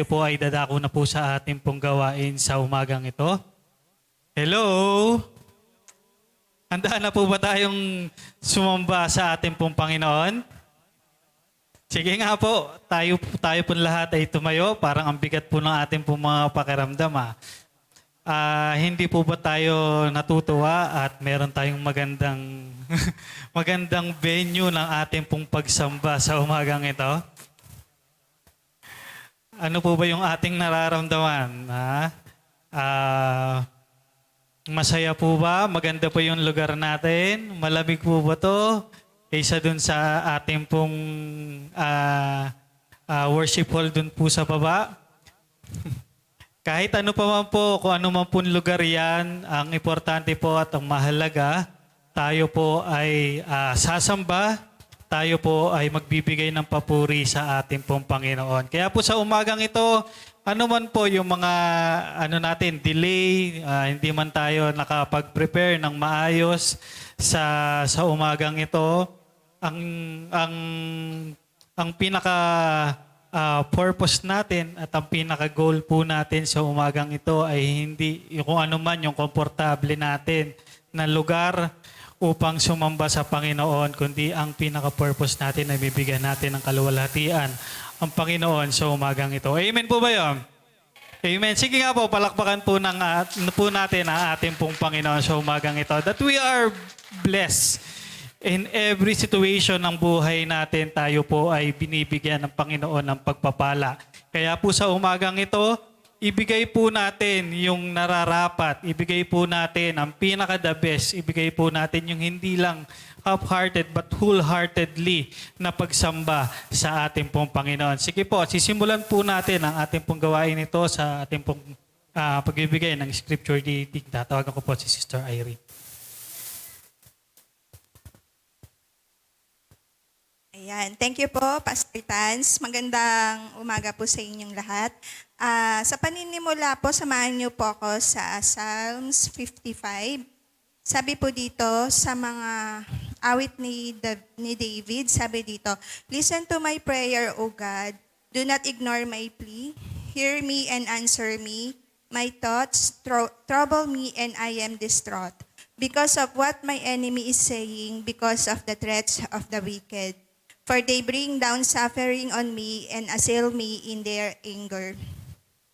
po ay dadako na po sa ating pong gawain sa umagang ito. Hello? Handa na po ba tayong sumamba sa ating pong Panginoon? Sige nga po, tayo po lahat ay tumayo. Parang ang bigat po ng ating pong mga pakiramdam. Hindi po ba tayo natutuwa at meron tayong magandang magandang venue ng ating pong pagsamba sa umagang ito? Ano po ba yung ating nararamdaman? Masaya po ba? Maganda po yung lugar natin? Malamig po ba to? Kaysa dun sa ating pong worship hall dun po sa baba? Kahit ano pa man po, kung ano man po lugar yan, ang importante po at ang mahalaga, tayo po ay sasamba, tayo po ay magbibigay ng papuri sa ating pong Panginoon. Kaya po sa umagang ito, ano man po yung mga delay, hindi man tayo nakapag-prepare ng maayos sa umagang ito, ang pinaka purpose natin at ang pinaka-goal po natin sa umagang ito ay hindi kung ano man yung komportable natin na lugar upang sumamba sa Panginoon, kundi ang pinaka-purpose natin ay bibigyan natin ng kaluwalhatian ang Panginoon sa umagang ito. Amen po ba yun? Amen. Sige nga po, palakpakan po natin ang ating pong Panginoon sa umagang ito. That we are blessed. In every situation ng buhay natin, tayo po ay binibigyan ng Panginoon ng pagpapala. Kaya po sa umagang ito, ibigay po natin yung nararapat, ibigay po natin ang pinaka-the best, ibigay po natin yung hindi lang half-hearted but wholeheartedly na pagsamba sa ating pong Panginoon. Sige po, sisimulan po natin ang ating pong gawain ito sa ating pong pagbibigay ng scripture reading. Tatawagan ko po si Sister Irene. Ayan. Thank you po, Pastor Tans. Magandang umaga po sa inyong lahat. Sa paninimula po, samahan niyo po ako sa Psalms 55. Sabi po dito sa mga awit ni David, sabi dito, "Listen to my prayer, O God. Do not ignore my plea. Hear me and answer me. My thoughts trouble me and I am distraught. Because of what my enemy is saying, because of the threats of the wicked. For they bring down suffering on me and assail me in their anger.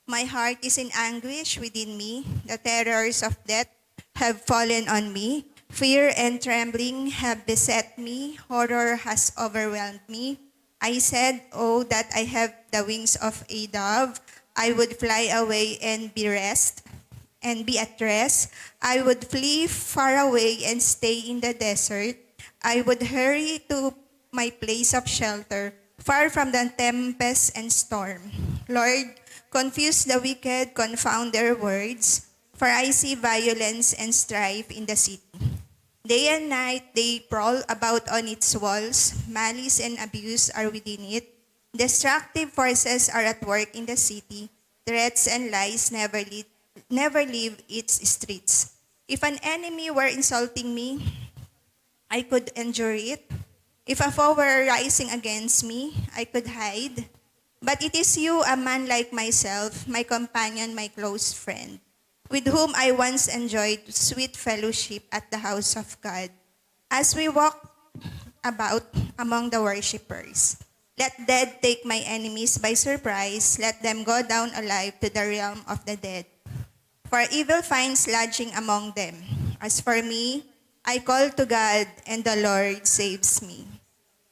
My heart is in anguish within me. The terrors of death have fallen on me. Fear and trembling have beset me. Horror has overwhelmed me. I said, oh, that I have the wings of a dove. I would fly away and be at rest. I would flee far away and stay in the desert. I would hurry to my place of shelter, far from the tempest and storm. Lord, confuse the wicked, confound their words, for I see violence and strife in the city. Day and night they prowl about on its walls. Malice and abuse are within it. Destructive forces are at work in the city. Threats and lies never leave its streets. If an enemy were insulting me, I could endure it. If a foe were rising against me, I could hide. But it is you, a man like myself, my companion, my close friend, with whom I once enjoyed sweet fellowship at the house of God. As we walk about among the worshippers, let death take my enemies by surprise. Let them go down alive to the realm of the dead. For evil finds lodging among them. As for me, I call to God, and the Lord saves me.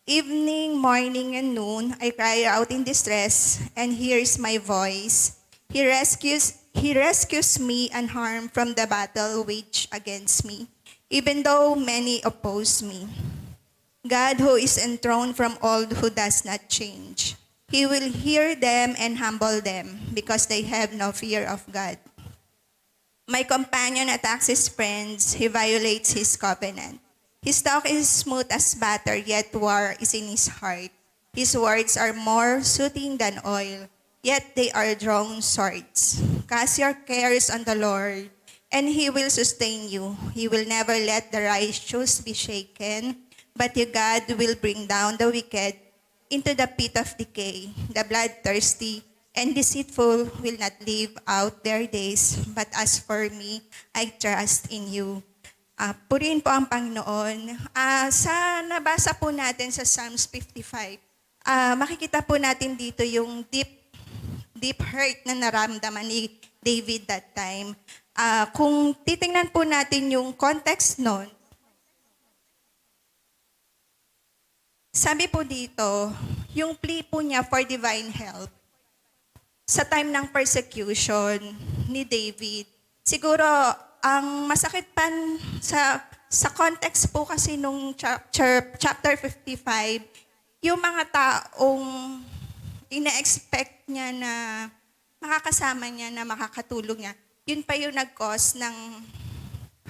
Evening, morning, and noon, I cry out in distress, and hears my voice. He rescues me unharmed from the battle waged against me, even though many oppose me. God, who is enthroned from old, who does not change. He will hear them and humble them, because they have no fear of God. My companion attacks his friends. He violates his covenant. His talk is smooth as butter, yet war is in his heart. His words are more soothing than oil, yet they are drawn swords. Cast your cares on the Lord, and He will sustain you. He will never let the righteous be shaken, but your God will bring down the wicked into the pit of decay. The bloodthirsty and deceitful will not live out their days. But as for me, I trust in you. Purihin po ang Panginoon. Sa nabasa po natin sa Psalms 55, makikita po natin dito yung deep hurt na naramdaman ni David that time. Kung titingnan po natin yung context nun, sabi po dito, yung plea po niya for divine help sa time ng persecution ni David. Siguro, ang masakit pa sa context po kasi nung chapter 55, yung mga taong ina-expect niya na makakasama niya, na makakatulong niya, yun pa yung nag-cause ng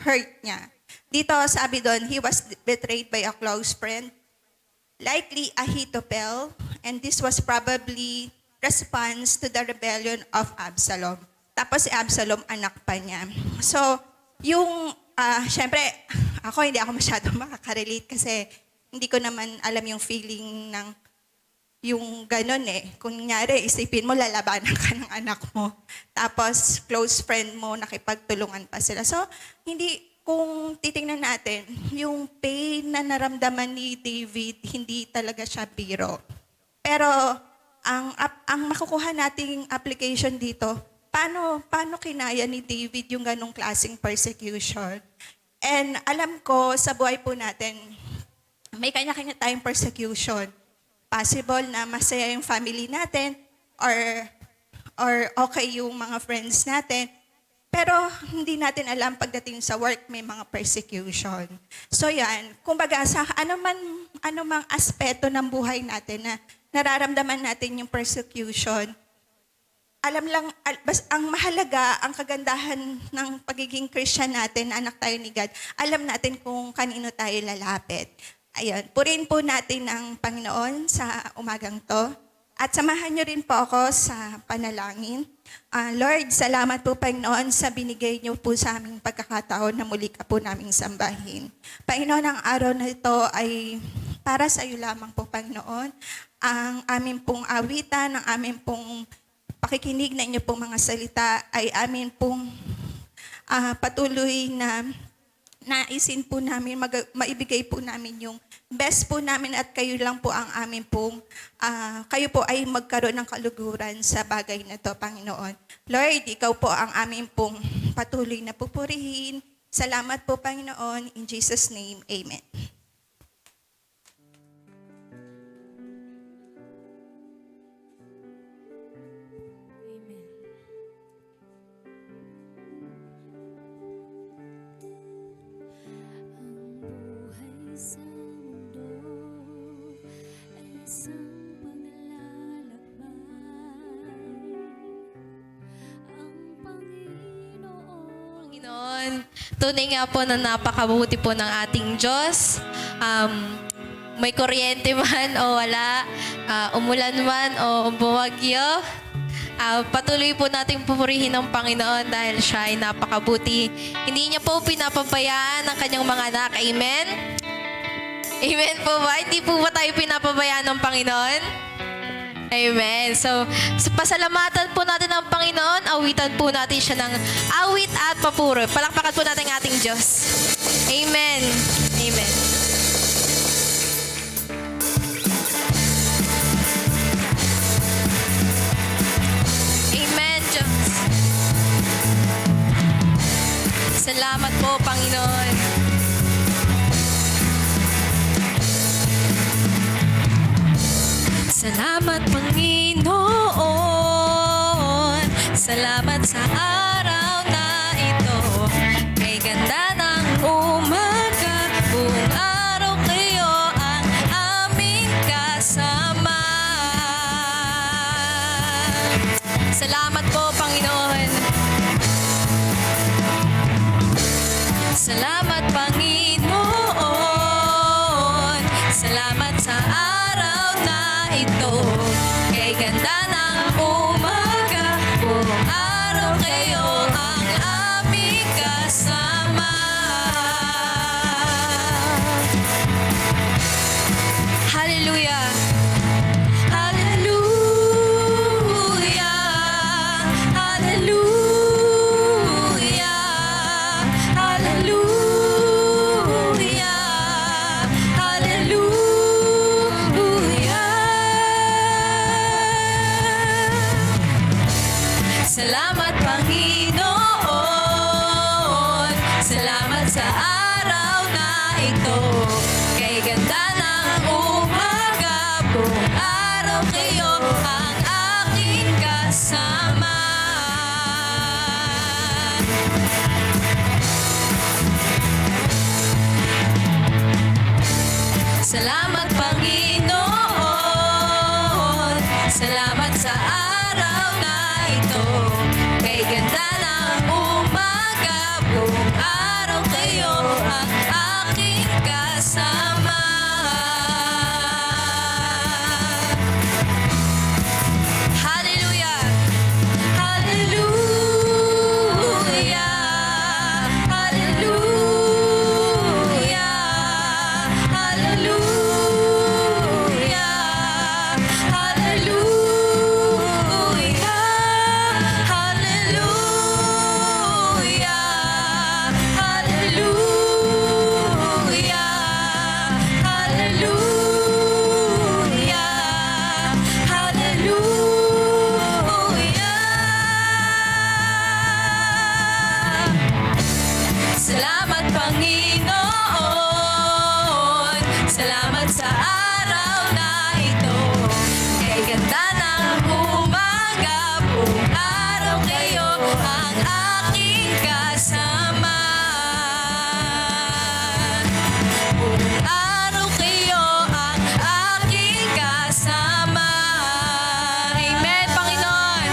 hurt niya. Dito sabi doon, he was betrayed by a close friend, likely Ahithophel, and this was probably response to the rebellion of Absalom. Tapos si Absalom, anak pa niya. So, syempre, hindi ako masyadong makaka-relate kasi hindi ko naman alam yung feeling ng yung ganun eh. Kunyari, isipin mo, lalabanan ka ng anak mo. Tapos, close friend mo, nakipagtulungan pa sila. So, kung titingnan natin, yung pain na naramdaman ni David, hindi talaga siya biro. Pero, ang makukuha nating application dito, paano kinaya ni David yung ganong klaseng persecution? And alam ko, sa buhay po natin, may kanya-kanya tayong persecution. Possible na masaya yung family natin or okay yung mga friends natin. Pero hindi natin alam pagdating sa work may mga persecution. So yan, kumbaga sa anumang aspeto ng buhay natin na nararamdaman natin yung persecution, ang mahalaga, ang kagandahan ng pagiging Christian natin, anak tayo ni God, alam natin kung kanino tayo lalapit. Ayun, purihin po natin ang Panginoon sa umagang to. At samahan niyo rin po ako sa panalangin. Lord, salamat po Panginoon sa binigay niyo po sa aming pagkakataon na muli ka po naming sambahin. Panginoon, ang araw na ito ay para sa iyo lamang po Panginoon. Ang aming pong awitan, ang aming pong pakikinig na inyo pong mga salita ay amin pong patuloy na naisin po namin, maibigay po namin yung best po namin at kayo lang po ang amin pong, kayo po ay magkaroon ng kaluguran sa bagay na to, Panginoon. Lord, ikaw po ang amin pong patuloy na pupurihin. Salamat po, Panginoon. In Jesus' name, Amen. Panginoon, tunay nga po na napakabuti po ng ating Diyos. May kuryente man o wala, umulan man o bumagyo, patuloy po nating pupurihin ng Panginoon dahil siya ay napakabuti. Hindi niya po pinapabayaan ang kanyang mga anak. Amen? Amen po ba? Hindi po ba tayo pinapabayaan ng Panginoon? Amen. So, pasalamatan po natin ang Panginoon, awitan po natin siya ng awit at papuri. Palakpakan po natin ang ating Diyos. Amen. Amen. Amen, Diyos. Salamat po, Panginoon. Salamat, Panginoon. Salamat sa araw na ito. Kay ganda ng umaga, buong araw kayo ang aming kasama. Salamat po, Panginoon. Salamat, Panginoon. Salamat sa araw na ito. Kay ganda ng umaga, buong araw kayo ang aming kasama. Hallelujah! Hallelujah! ito. Kay ganda ng umaga, buong araw kayo ang aking kasama. Salamat Panginoon, salamat sa araw na ito. Kay ganda ng umaga, buong araw kayo ang aking kasama. Hallelujah! Hallelujah! Hallelujah! Hallelujah! Salamat Panginoon, salamat sa araw na ito. Kay ganda ng umaga, buong araw kayo ang aking kasama. Buong araw kayo ang aking kasama. Amen, Panginoon.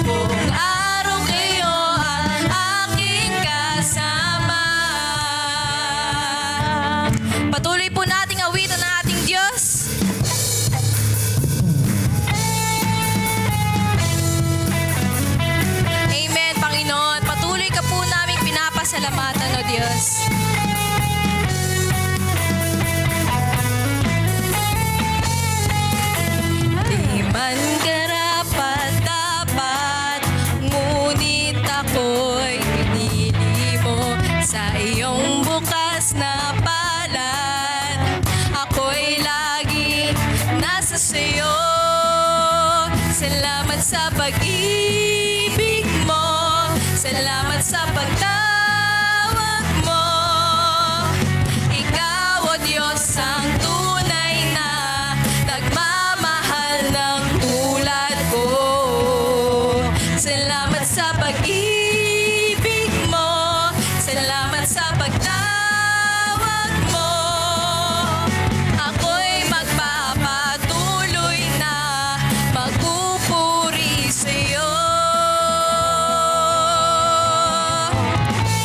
Buong araw kayo ang aking kasama. Patuloy po nating awitan ng ating Diyos. Amen, Panginoon. Patuloy ka po naming pinapasalamatan, O Diyos. Di man karapat-dapat, ngunit ako'y pinili mo sa iyong bukas na palad. Ako'y lagi nasa sayo. Salamat sa pag-ibig mo. Salamat sa pagtawag mo. Ikaw, O Diyos, ang tunay na nagmamahal ng tulad ko. Salamat sa pag-ibig mo. Salamat sa pagtawag mo. Ako'y magpapatuloy na magpupuri sa'yo.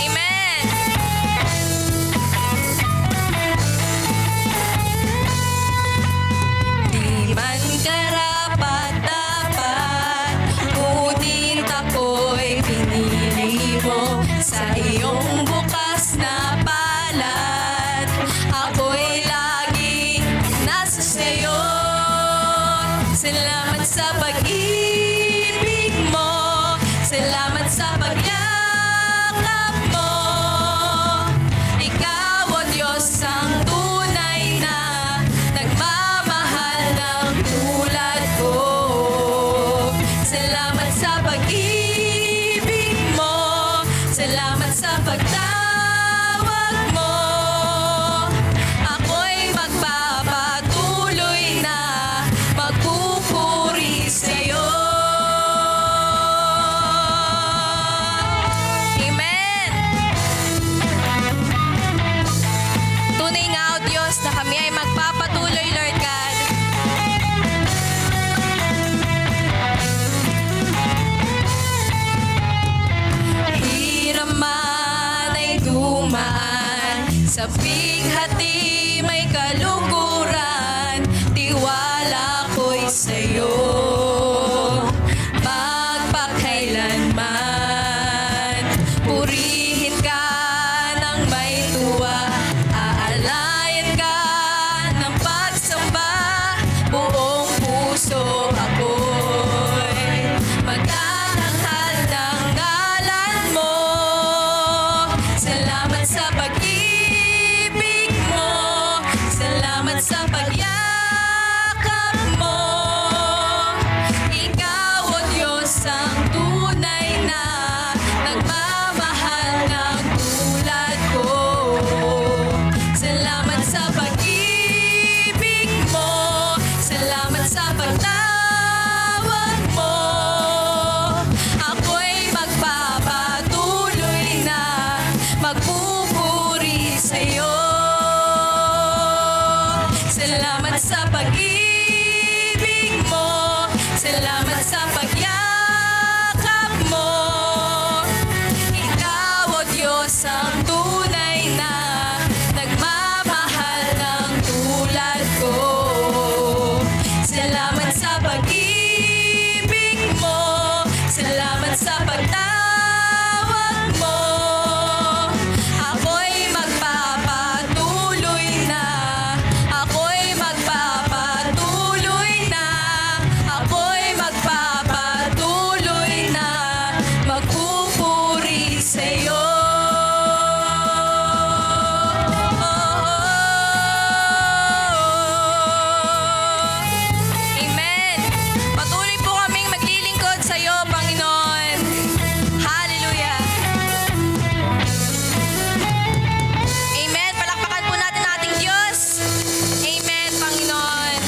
Amen. Di man karapat-dapat, ngunit ako'y pinili mo sa iyong bukas na palad. Ako'y laging nasa sayo. Salamat sa pag-ibig mo. Salamat sa pagyakap mo. Ikaw, O Diyos, ang tunay na nagmamahal ng tulad ko. Salamat sa pag-ibig mo. Salamat sa pagtawag mo. Ako'y magpapatuloy na magpupuri sa'yo. Amen. Tunay nga, O Diyos, na kami ay magpapatuloy, Lord God. Hirap man ay dumaan, sa bighati may kaluguran, tiwala ko'y sa'yo. Magpakailanman, purihin ka ng may tuwa, aalayan ka ng pagsamba, buong puso ako'y magtatanghal ng ngalan mo. Salamat sa pag-ibig mo. Salamat sa pag-ibig mo. Salamat sa pagyakap mo. Ikaw, O Diyos, ang tunay na nagmamahal ng tulad ko. Salamat sa pag-ibig mo. Salamat sa pagtawag mo. Ako'y magpapatuloy na. Ako'y magpapatuloy na. Ako'y magpapatuloy na. Magpupuri sa'yo. Amen. Patuloy po kaming maglilingkod sa iyo, Panginoon. Hallelujah. Amen. Palakpakan po natin ang ating Diyos. Amen, Panginoon.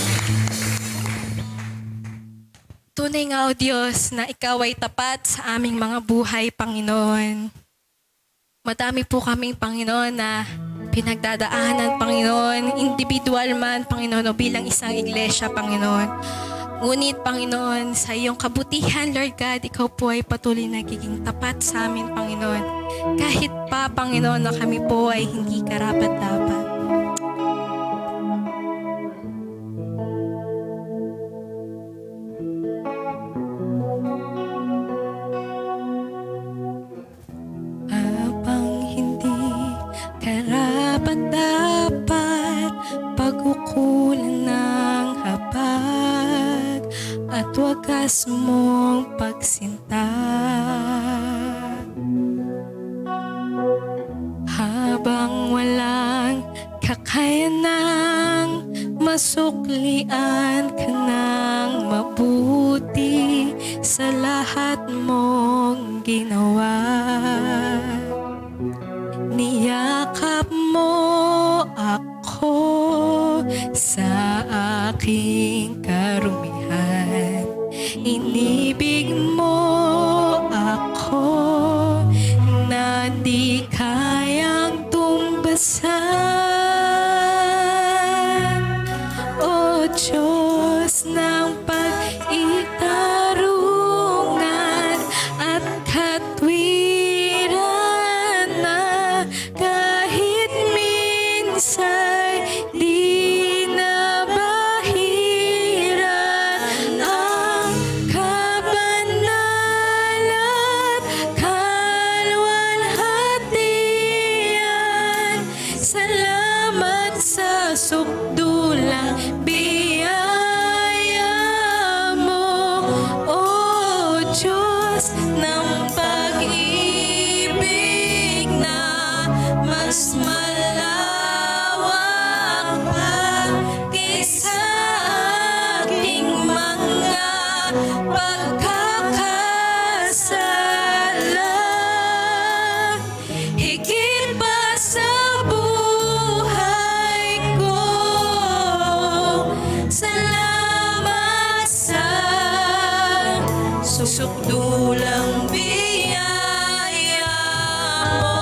Tunay nga, O Diyos, na Ikaw ay tapat sa aming mga buhay, Panginoon. Madami po kaming, Panginoon, na pinagdadaanan, Panginoon, individual man, Panginoon, o bilang isang iglesia, Panginoon. Ngunit, Panginoon, sa iyong kabutihan, Lord God, Ikaw po ay patuloy nagiging tapat sa amin, Panginoon. Kahit pa, Panginoon, na kami po ay hindi karapat-dapat. Habang hindi karapat-dapat, pag-ukulan ng habag at wagas mong pagsinta. Habang walang kakayanang masuklian ka ng mabuti sa lahat mong ginawa. Niyakap mo ako sa aking karumihan. Inibig mo ako na di kayang tumbasan. O Diyos ng pag-itarungan at katwiran na kahit minsan di nabahiran ang kabanal at kalwalhatian. Salamat sa sukdulang biyaya mo, O Diyos ng pag-ibig na mas malawak pa kaysa aking mga pagkakasala. Higit pa sa buhay ko, salamat sa susukdulang biyaya mo.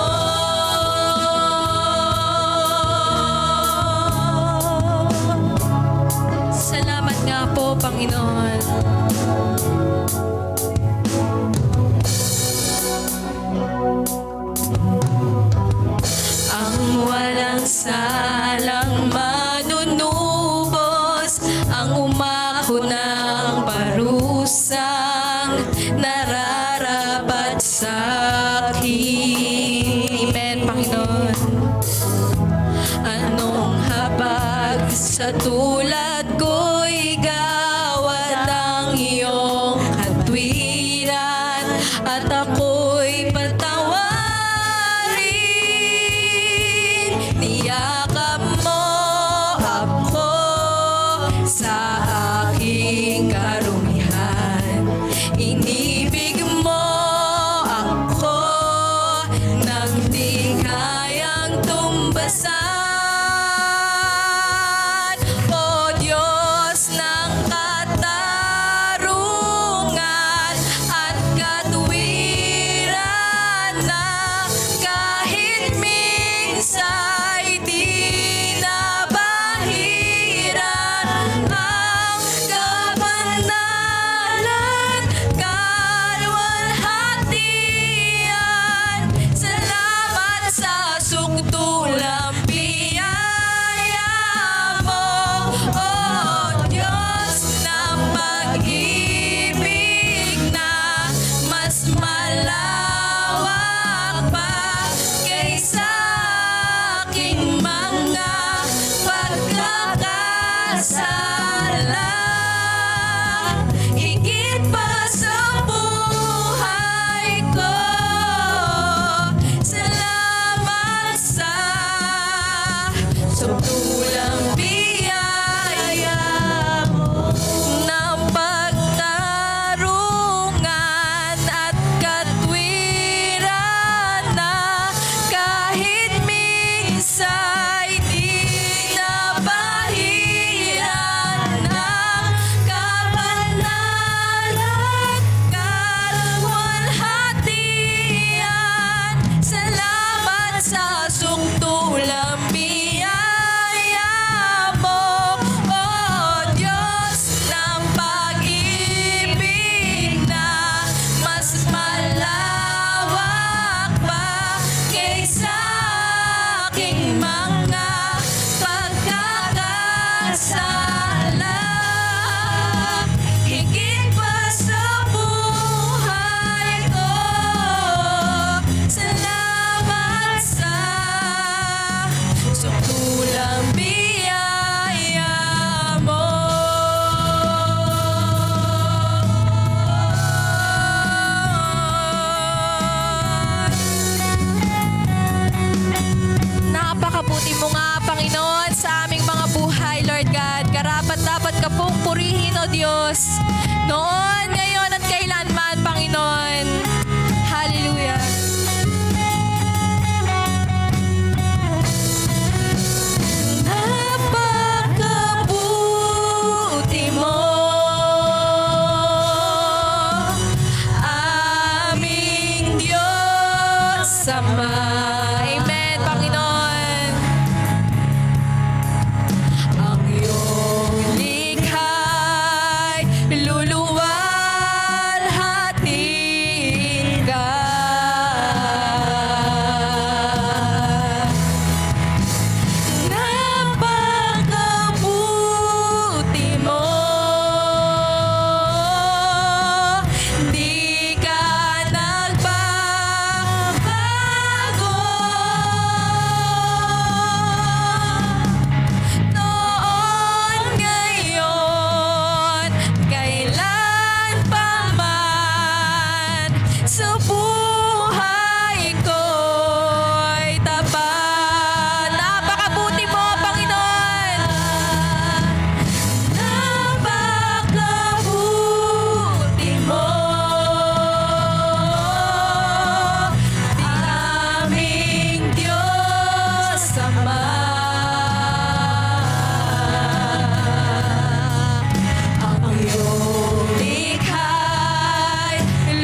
Salamat nga po, Panginoon. Ang walang salang manunubos, ang umako ng parusang nararapat sa akin. Amen, Panginoon. Anong habag sa tulad ko'y gawad ng iyong katwiran at ako'y patawarin. Niyakap mo ako sa aking karumihan. Inibig mo ako nang di kayang tumbasan. O Diyos ng katarungan at katwiran na kahit minsa'y di nabahiran Tulang biyaya mo ng pagtarungan at katwiran na kahit minsa'y di napahiran ng kapanalan kalwalhatian. Salamat sa sungtulang biyaya mo, O Diyos ng pag-ibig na mas malawak pa kaysa aking mga pagkakasala. Higit pa sa buhay ko, salamat sa sungtulang biyaya mo. Napakabuti mo nga, Panginoon, sa aming mga buhay, Lord God. Karapat-dapat ka pong purihin, O Diyos, noon, ngayon, at kailanman, Panginoon. Hallelujah. Napakabuti mo, aming Diyos Ama. Amen, Panginoon. Ang iyong likha'y luluwalhatiin ka. Napakabuti mo, di ka nagbabago. Noon, ngayon, kailan pa man, sa buhay ko'y tapat. Napakabuti mo, Panginoon. Napakabuti mo, aming Diyos Ama. Ang iyong likha'y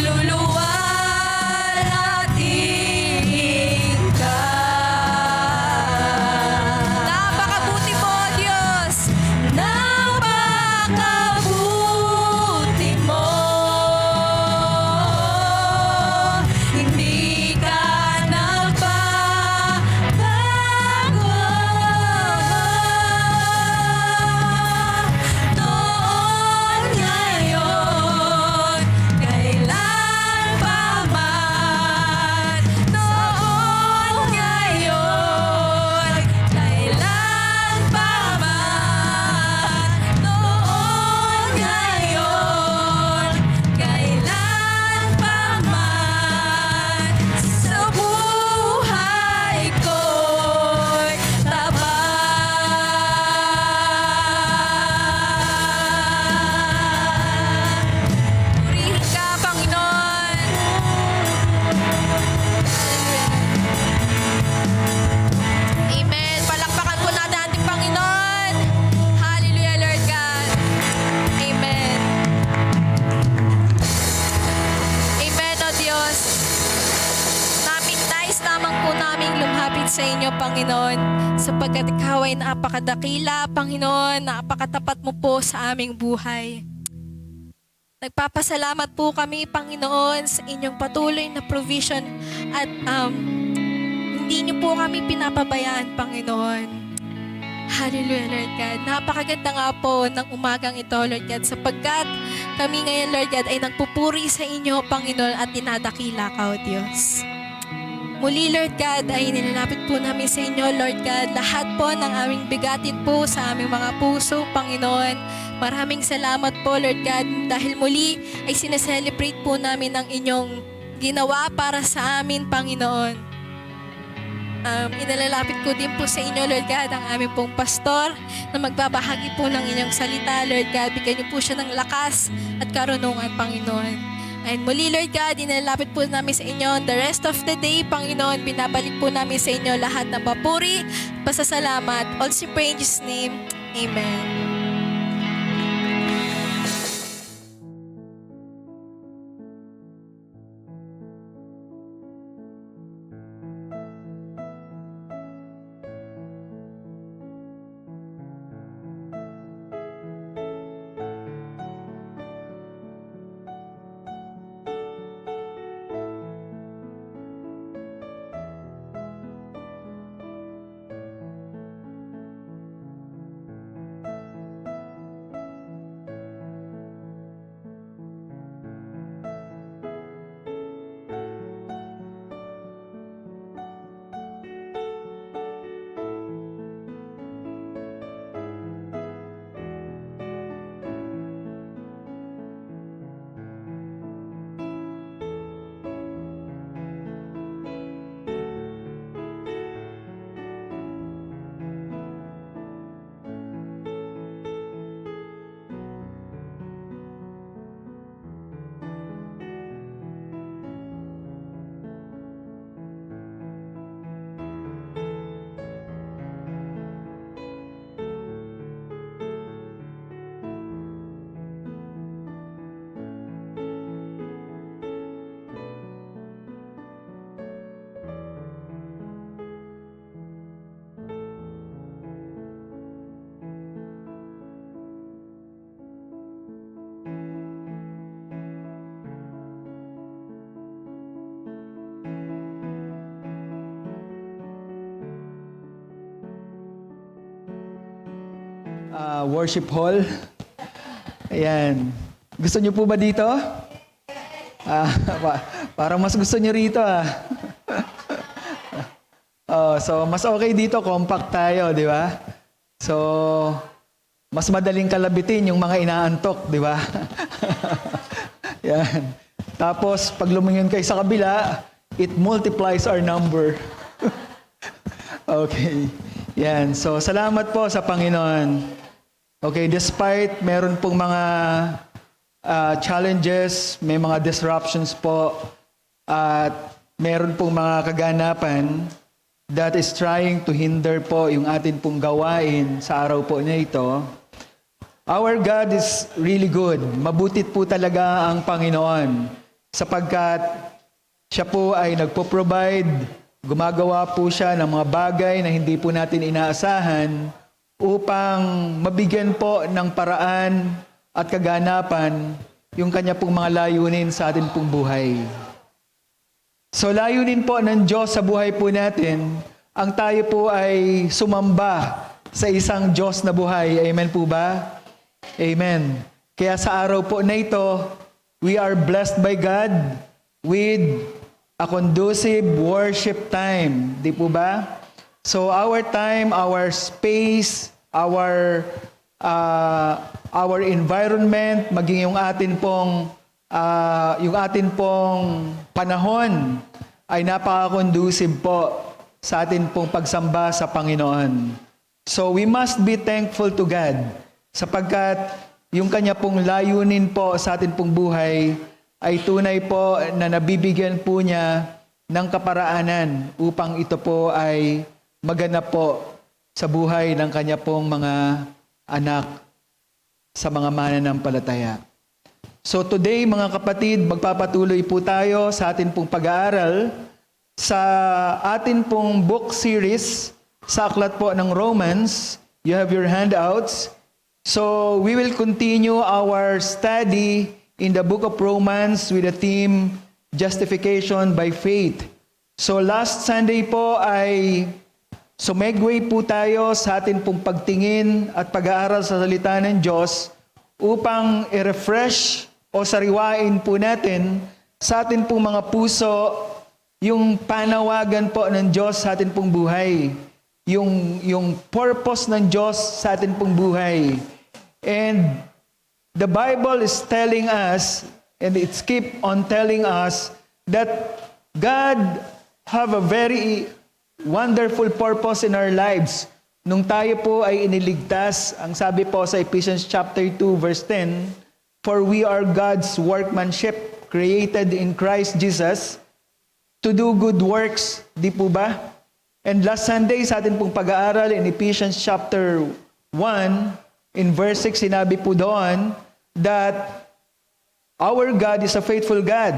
luluwalhatiin ka. Napakabuti mo, Diyos. Napakabuti mo. Hindi ka nagbabago. Noon, ngayon, kailan pa man. Noon, ngayon, kailan pa man. Noon, ngayon, kailan pa man. Sa buhay ko'y tapat. Purihin ka, Panginoon. Amen. Palakpakan po natin ating Panginoon. Hallelujah, Lord God. Amen. Amen, O Diyos. Nais lamang po namin lumapit sa inyo, Panginoon, sapagkat ikaw ay napakadakila, Panginoon, napakatapat mo po sa aming buhay. Nagpapasalamat po kami, Panginoon, sa inyong patuloy na provision at hindi niyo po kami pinapabayaan, Panginoon. Hallelujah, Lord God. Napakaganda nga po ng umagang ito, Lord God, sapagkat kami ngayon, Lord God, ay nagpupuri sa inyo, Panginoon, at dinadakila ka, O Diyos. Muli, Lord God, ay nilalapit po namin sa inyo, Lord God, lahat po ng aming bigatin po sa aming mga puso, Panginoon. Maraming salamat po, Lord God, dahil muli ay sineselebrate po namin ang inyong ginawa para sa amin, Panginoon. Inalalapit ko din po sa inyo, Lord God, ang aming pong pastor na magbabahagi po ng inyong salita. Lord God, bigyan niyo po siya ng lakas at karunungan, Panginoon. And muli, Lord God, inalalapit po namin sa inyo the rest of the day, Panginoon. Binabalik po namin sa inyo lahat ng papuri, pasasalamat. All we pray in Jesus' name. Amen. Worship hall. Ayan. Gusto niyo po ba dito? Parang mas gusto niyo rito so mas okay dito, compact tayo, di ba? So, mas madaling kalabitin yung mga inaantok, di ba? Yan. Tapos, pag lumingon kayo sa kabila, it multiplies our number. Okay. Yan. So, salamat po sa Panginoon. Okay, despite meron pong mga challenges, may mga disruptions po, at meron pong mga kaganapan that is trying to hinder po yung atin pong gawain sa araw po na ito, our God is really good. Mabutit po talaga ang Panginoon sapagkat siya po ay nagpo-provide, gumagawa po siya ng mga bagay na hindi po natin inaasahan upang mabigyan po ng paraan at kaganapan yung kanya pong mga layunin sa atin pong buhay. So layunin po ng Diyos sa buhay po natin, ang tayo po ay sumamba sa isang Diyos na buhay. Amen po ba? Amen. Kaya sa araw po na ito, we are blessed by God with a conducive worship time. Di po ba? So our time, our space, our environment, maging yung atin pong panahon ay napaka-conducive po sa atin pong pagsamba sa Panginoon. So we must be thankful to God sapagkat yung kanya pong layunin po sa atin pong buhay ay tunay po na nabibigyan po niya ng kaparaanan upang ito po ay maganap po sa buhay ng kanya pong mga anak sa mga mananampalataya. So today mga kapatid, magpapatuloy po tayo sa atin pong pag-aaral sa atin pong book series sa aklat po ng Romans. You have your handouts. So we will continue our study in the book of Romans with the theme Justification by Faith. So last Sunday po ay sumegway po tayo sa atin pong pagtingin at pag-aaral sa salita ng Diyos upang i-refresh o sariwain po natin sa atin pong mga puso yung panawagan po ng Diyos sa atin pong buhay. Yung purpose ng Diyos sa atin pong buhay. And the Bible is telling us, and it's keep on telling us, that God have a very wonderful purpose in our lives. Nung tayo po ay iniligtas, ang sabi po sa Ephesians chapter 2 verse 10, "For we are God's workmanship, created in Christ Jesus, to do good works." Di po ba? And last Sunday sa atin pong pag-aaral in Ephesians chapter 1, in verse 6, sinabi po doon that our God is a faithful God.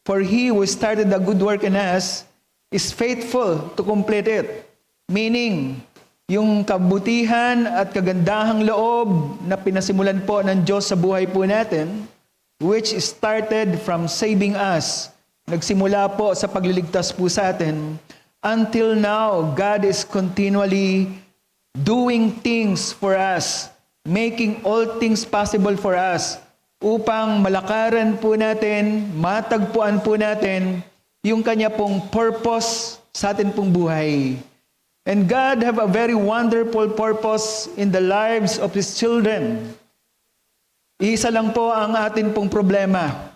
For He who started the good work in us is faithful to complete it. Meaning, yung kabutihan at kagandahang loob na pinasimulan po ng Diyos sa buhay po natin, which started from saving us, nagsimula po sa pagliligtas po sa atin, until now, God is continually doing things for us, making all things possible for us, upang malakaran po natin, matagpuan po natin yung kanya pong purpose sa atin pong buhay. And God have a very wonderful purpose in the lives of His children. Isa lang po ang atin pong problema.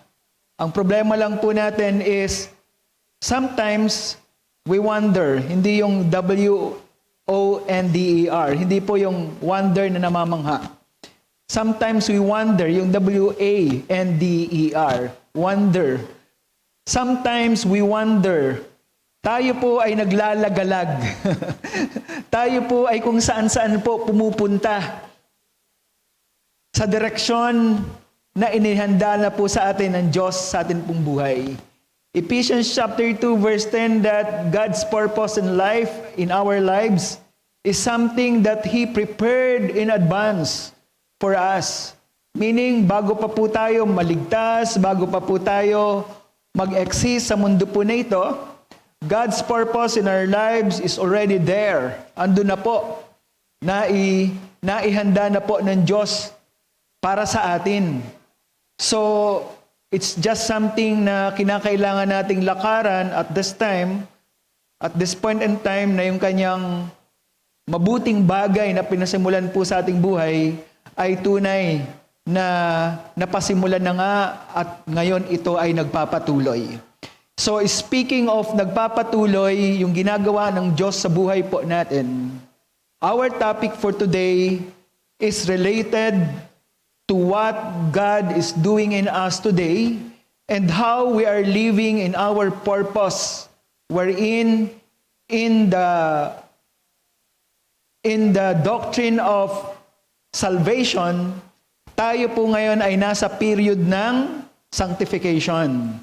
Ang problema lang po natin is sometimes we wonder, hindi yung W-O-N-D-E-R, hindi po yung wonder na namamangha. Sometimes we wonder, yung W-A-N-D-E-R, wonder. Sometimes we wonder, tayo po ay naglalagalag. Tayo po ay kung saan-saan po pumupunta sa direksyon na inihanda na po sa atin ng Diyos sa atin pong buhay. Ephesians chapter 2 verse 10 that God's purpose in life, in our lives, is something that He prepared in advance for us. Meaning, bago pa po tayo maligtas, bago pa po tayo mag-exist sa mundo po na ito, God's purpose in our lives is already there. Ando na po. Naihanda na po ng Diyos para sa atin. So, it's just something na kinakailangan nating lakaran at this time, at this point in time na yung kanyang mabuting bagay na pinasimulan po sa ating buhay ay tunay na napasimulan na nga at ngayon ito ay nagpapatuloy. So speaking of nagpapatuloy, yung ginagawa ng Diyos sa buhay po natin, our topic for today is related to what God is doing in us today and how we are living in our purpose, wherein in the doctrine of salvation, tayo po ngayon ay nasa period ng sanctification.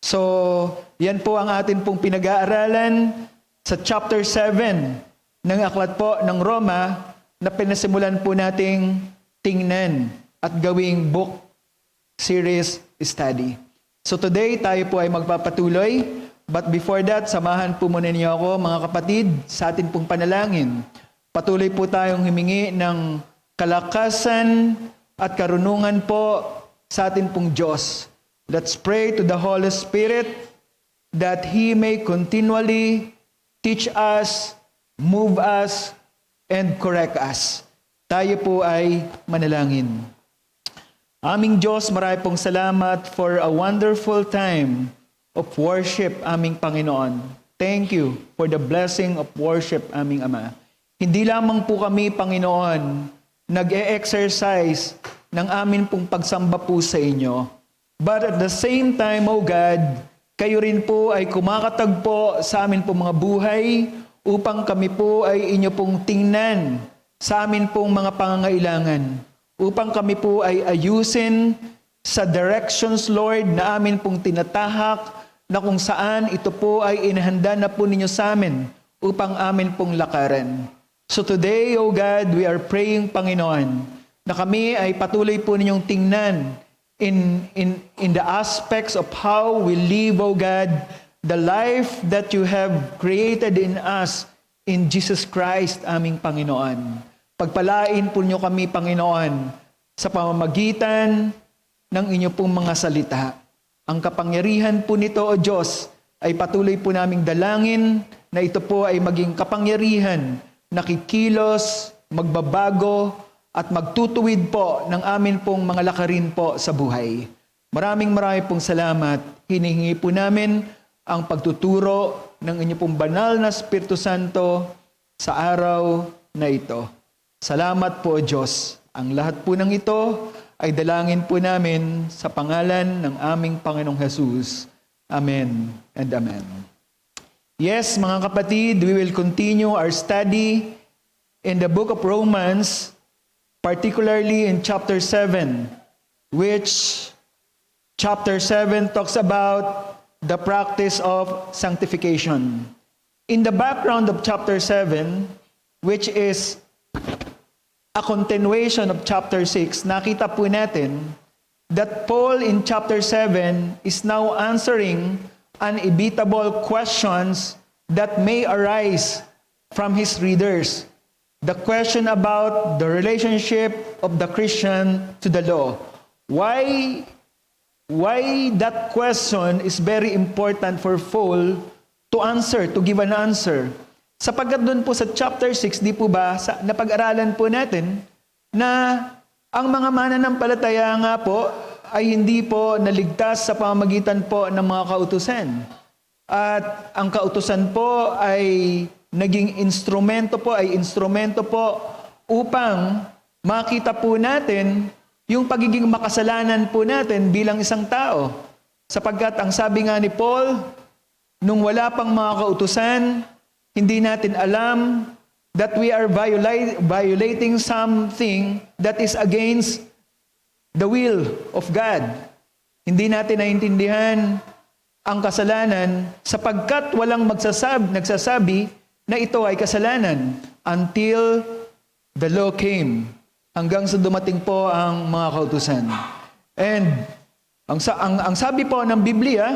So, yan po ang atin pong pinag-aaralan sa chapter 7 ng aklat po ng Roma na pinasimulan po nating tingnan at gawing book series study. So today, tayo po ay magpapatuloy. But before that, samahan po muna niyo ako, mga kapatid, sa atin pong panalangin. Patuloy po tayong humingi ng kalakasan at karunungan po sa atin pong Diyos. Let's pray to the Holy Spirit that He may continually teach us, move us, and correct us. Tayo po ay manalangin. Aming Diyos, marami pong salamat for a wonderful time of worship, aming Panginoon. Thank you for the blessing of worship, aming Ama. Hindi lamang po kami, Panginoon, nag-e-exercise ng amin pong pagsamba po sa inyo. But at the same time, O God, kayo rin po ay kumakatag po sa amin pong mga buhay upang kami po ay inyo pong tingnan sa amin pong mga pangangailangan. Upang kami po ay ayusin sa directions, Lord, na amin pong tinatahak na kung saan ito po ay inihanda na po ninyo sa amin upang amin pong lakaran. So today, O God, we are praying, Panginoon, na kami ay patuloy po ninyong tingnan in the aspects of how we live, O God, the life that you have created in us in Jesus Christ, aming Panginoon. Pagpalain po niyo kami, Panginoon, sa pamamagitan ng inyo pong mga salita. Ang kapangyarihan po nito, O Diyos, ay patuloy po naming dalangin na ito po ay maging kapangyarihan, nakikilos, magbabago, at magtutuwid po ng amin pong mga lakarin po sa buhay. Maraming pong salamat. Hinihingi po namin ang pagtuturo ng inyong pong banal na Espiritu Santo sa araw na ito. Salamat po, Diyos. Ang lahat po ng ito ay dalangin po namin sa pangalan ng aming Panginoong Jesus. Amen and amen. Yes, mga kapatid, we will continue our study in the book of Romans, particularly in chapter 7, which chapter 7 talks about the practice of sanctification. In the background of chapter 7, which is a continuation of chapter 6, nakita po natin that Paul in chapter 7 is now answering inevitable questions that may arise from his readers. The question about the relationship of the Christian to the law. Why that question is very important for Paul to answer, to give an answer. Sapagkat doon po sa chapter 6, di po ba, napag-aralan po natin na ang mga mananampalataya nga po ay hindi po naligtas sa pamamagitan po ng mga kautusan. At ang kautusan po ay naging instrumento po upang makita po natin yung pagiging makasalanan po natin bilang isang tao. Sapagkat ang sabi nga ni Paul, nung wala pang mga kautusan, hindi natin alam that we are violating something that is against the will of God. Hindi natin naiintindihan ang kasalanan sapagkat walang nagsasabi na ito ay kasalanan until the law came. Hanggang sa dumating po ang mga kautusan. And ang sabi po ng Biblia,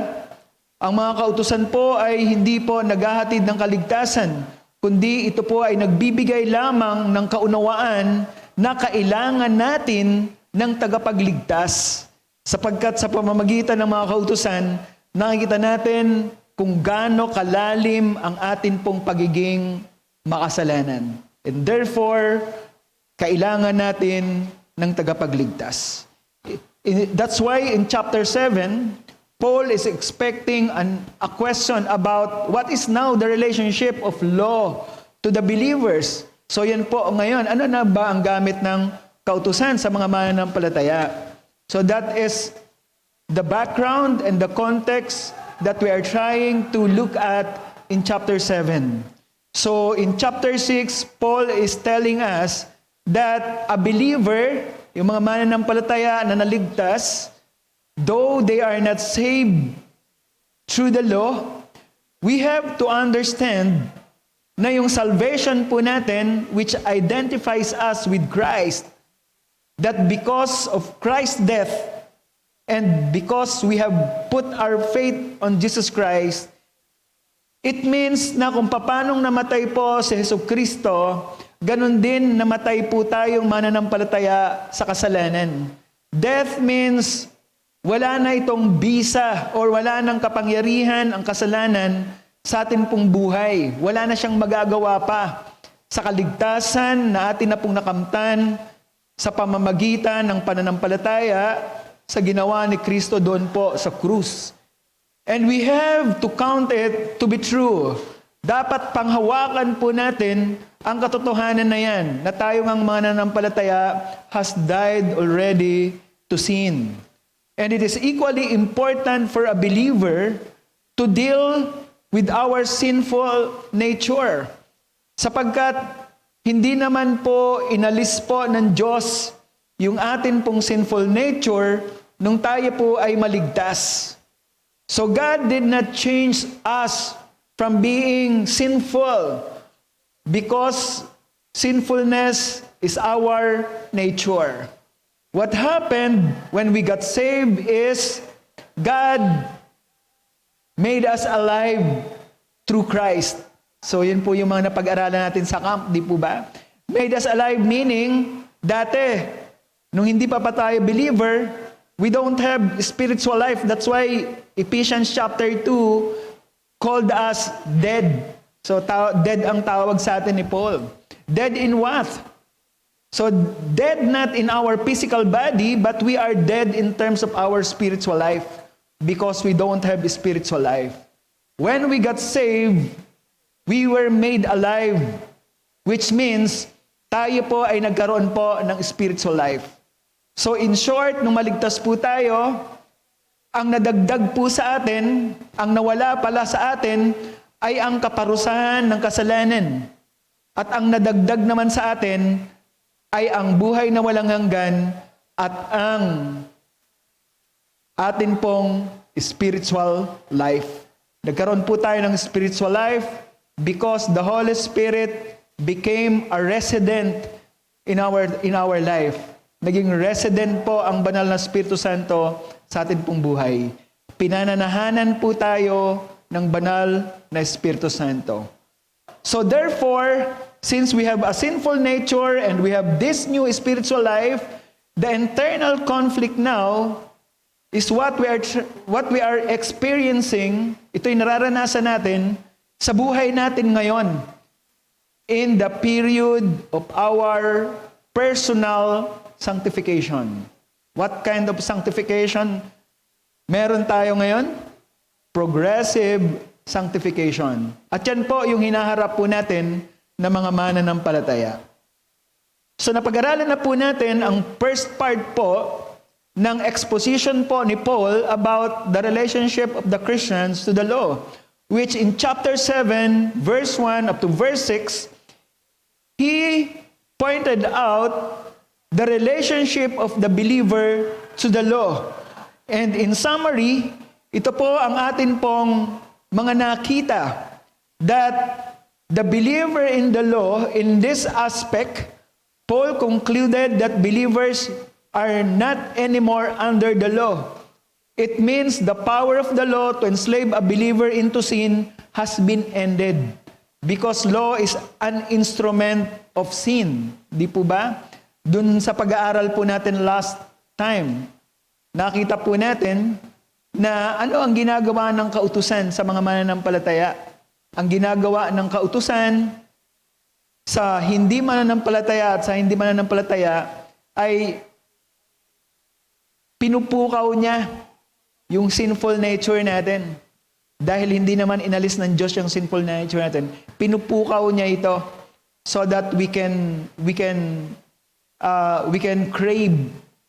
ang mga kautusan po ay hindi po naghahatid ng kaligtasan, kundi ito po ay nagbibigay lamang ng kaunawaan na kailangan natin ng tagapagligtas. Sapagkat sa pamamagitan ng mga kautusan, nakikita natin kung gaano kalalim ang atin pong pagiging makasalanan. And therefore, kailangan natin ng tagapagligtas. That's why in chapter 7, Paul is expecting a question about what is now the relationship of law to the believers. So yan po ngayon, ano na ba ang gamit ng kautusan sa mga mananampalataya? So that is the background and the context that we are trying to look at in chapter 7. So in chapter 6, Paul is telling us that a believer, yung mga mananampalataya na naligtas, though they are not saved through the law, we have to understand na yung salvation po natin, which identifies us with Christ, that because of Christ's death and because we have put our faith on Jesus Christ, it means na kung papanong namatay po si Jesucristo, ganun din namatay po tayong mananampalataya sa kasalanan. Death means wala na itong bisa or wala nang kapangyarihan ang kasalanan sa atin pong buhay. Wala na siyang magagawa pa sa kaligtasan na atin na pong nakamtan sa pamamagitan ng pananampalataya sa ginawa ni Kristo doon po sa krus. And we have to count it to be true. Dapat panghawakan po natin ang katotohanan na yan, na tayo ngang mananampalataya has died already to sin. And it is equally important for a believer to deal with our sinful nature. Sapagkat hindi naman po inalis po ng Diyos yung atin pong sinful nature nung tayo po ay maligtas. So God did not change us from being sinful because sinfulness is our nature. What happened when we got saved is God made us alive through Christ. So yun po yung mga napag-aralan natin sa camp, di po ba? Made us alive meaning, dati, nung hindi pa tayo believer, we don't have spiritual life. That's why Ephesians chapter 2 called us dead. So dead ang tawag sa atin ni Paul. Dead in what? So, dead not in our physical body, but we are dead in terms of our spiritual life because we don't have a spiritual life. when we got saved, we were made alive, which means tayo po ay nagkaroon po ng spiritual life. So in short, nung maligtas po tayo, ang nadagdag po sa atin, ang nawala pala sa atin, ay ang kaparusahan ng kasalanan. At ang nadagdag naman sa atin, ay ang buhay na walang hanggan at ang atin pong spiritual life. Nagkaroon po tayo ng spiritual life because the Holy Spirit became a resident in our life. Naging resident po ang banal na Espiritu Santo sa atin pong buhay. Pinananahanan po tayo ng banal na Espiritu Santo. So therefore, since we have a sinful nature and we have this new spiritual life, the internal conflict now is what we are experiencing. Ito'y nararanasan natin sa buhay natin ngayon in the period of our personal sanctification. What kind of sanctification meron tayo ngayon? Progressive sanctification. At yan po yung hinaharap po natin ng mga mananampalataya. So napag-aralan na po natin ang first part po ng exposition po ni Paul about the relationship of the Christians to the law, which in chapter 7, verse 1 up to verse 6, he pointed out the relationship of the believer to the law. And in summary, ito po ang atin pong mga nakita that the believer in the law, in this aspect, Paul concluded that believers are not anymore under the law. It means the power of the law to enslave a believer into sin has been ended because law is an instrument of sin. Di po ba? Dun sa pag-aaral po natin last time, nakita po natin na ano ang ginagawa ng kautusan sa mga mananampalataya. Ang ginagawa ng kautusan sa hindi mananampalataya at sa hindi mananampalataya ay pinupukaw niya yung sinful nature natin. Dahil hindi naman inalis ng Diyos yung sinful nature natin, pinupukaw niya ito so that we can crave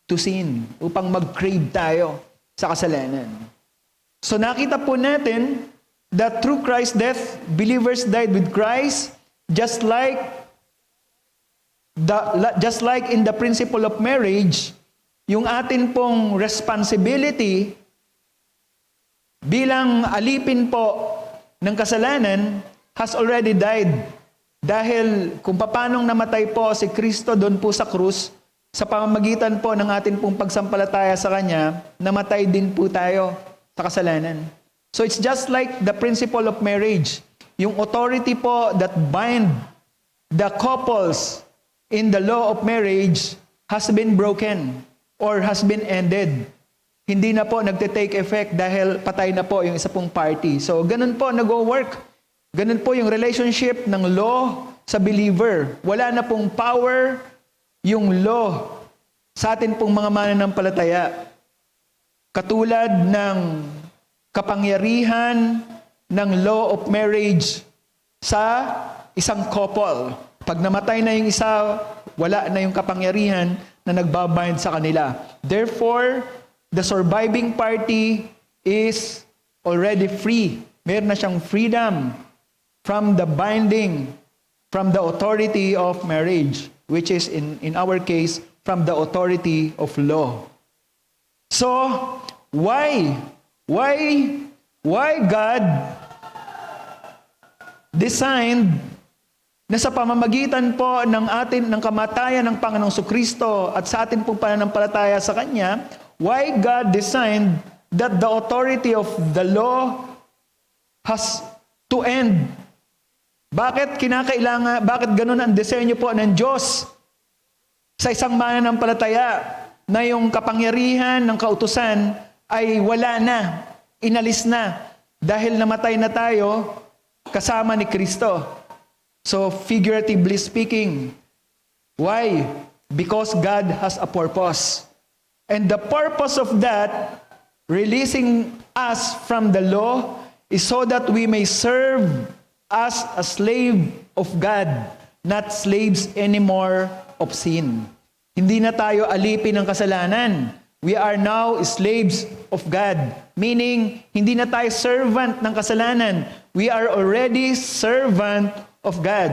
to sin, upang mag-crave tayo sa kasalanan. So nakita po natin that through Christ's death, believers died with Christ, just like in the principle of marriage, yung atin pong responsibility bilang alipin po ng kasalanan has already died. Dahil kung paanong namatay po si Kristo doon po sa krus, sa pamamagitan po ng atin pong pagsampalataya sa Kanya, namatay din po tayo sa kasalanan. So it's just like the principle of marriage. Yung authority po that bind the couples in the law of marriage has been broken or has been ended. Hindi na po nagte-take effect dahil patay na po yung isa pong party. So ganun po nag-work. Ganun po yung relationship ng law sa believer. Wala na pong power yung law sa atin pong mga mananampalataya. Katulad ng kapangyarihan ng law of marriage sa isang couple. Pag namatay na yung isa, wala na yung kapangyarihan na nagbabind sa kanila. Therefore, the surviving party is already free. Meron na siyang freedom from the binding, from the authority of marriage, which is in our case, from the authority of law. So, why God designed na sa pamamagitan po ng kamatayan ng Panginoong Jesucristo at sa atin pong pananampalataya sa Kanya, why God designed that the authority of the law has to end. Bakit ganun ang disenyo po ng Diyos sa isang mananampalataya na yung kapangyarihan ng kautusan ay wala na, inalis na, dahil namatay na tayo kasama ni Kristo. So figuratively speaking, why? Because God has a purpose. And the purpose of that, releasing us from the law is so that we may serve as a slave of God, not slaves anymore of sin. Hindi na tayo alipin ng kasalanan. We are now slaves of God. Meaning, hindi na tayo servant ng kasalanan. We are already servant of God.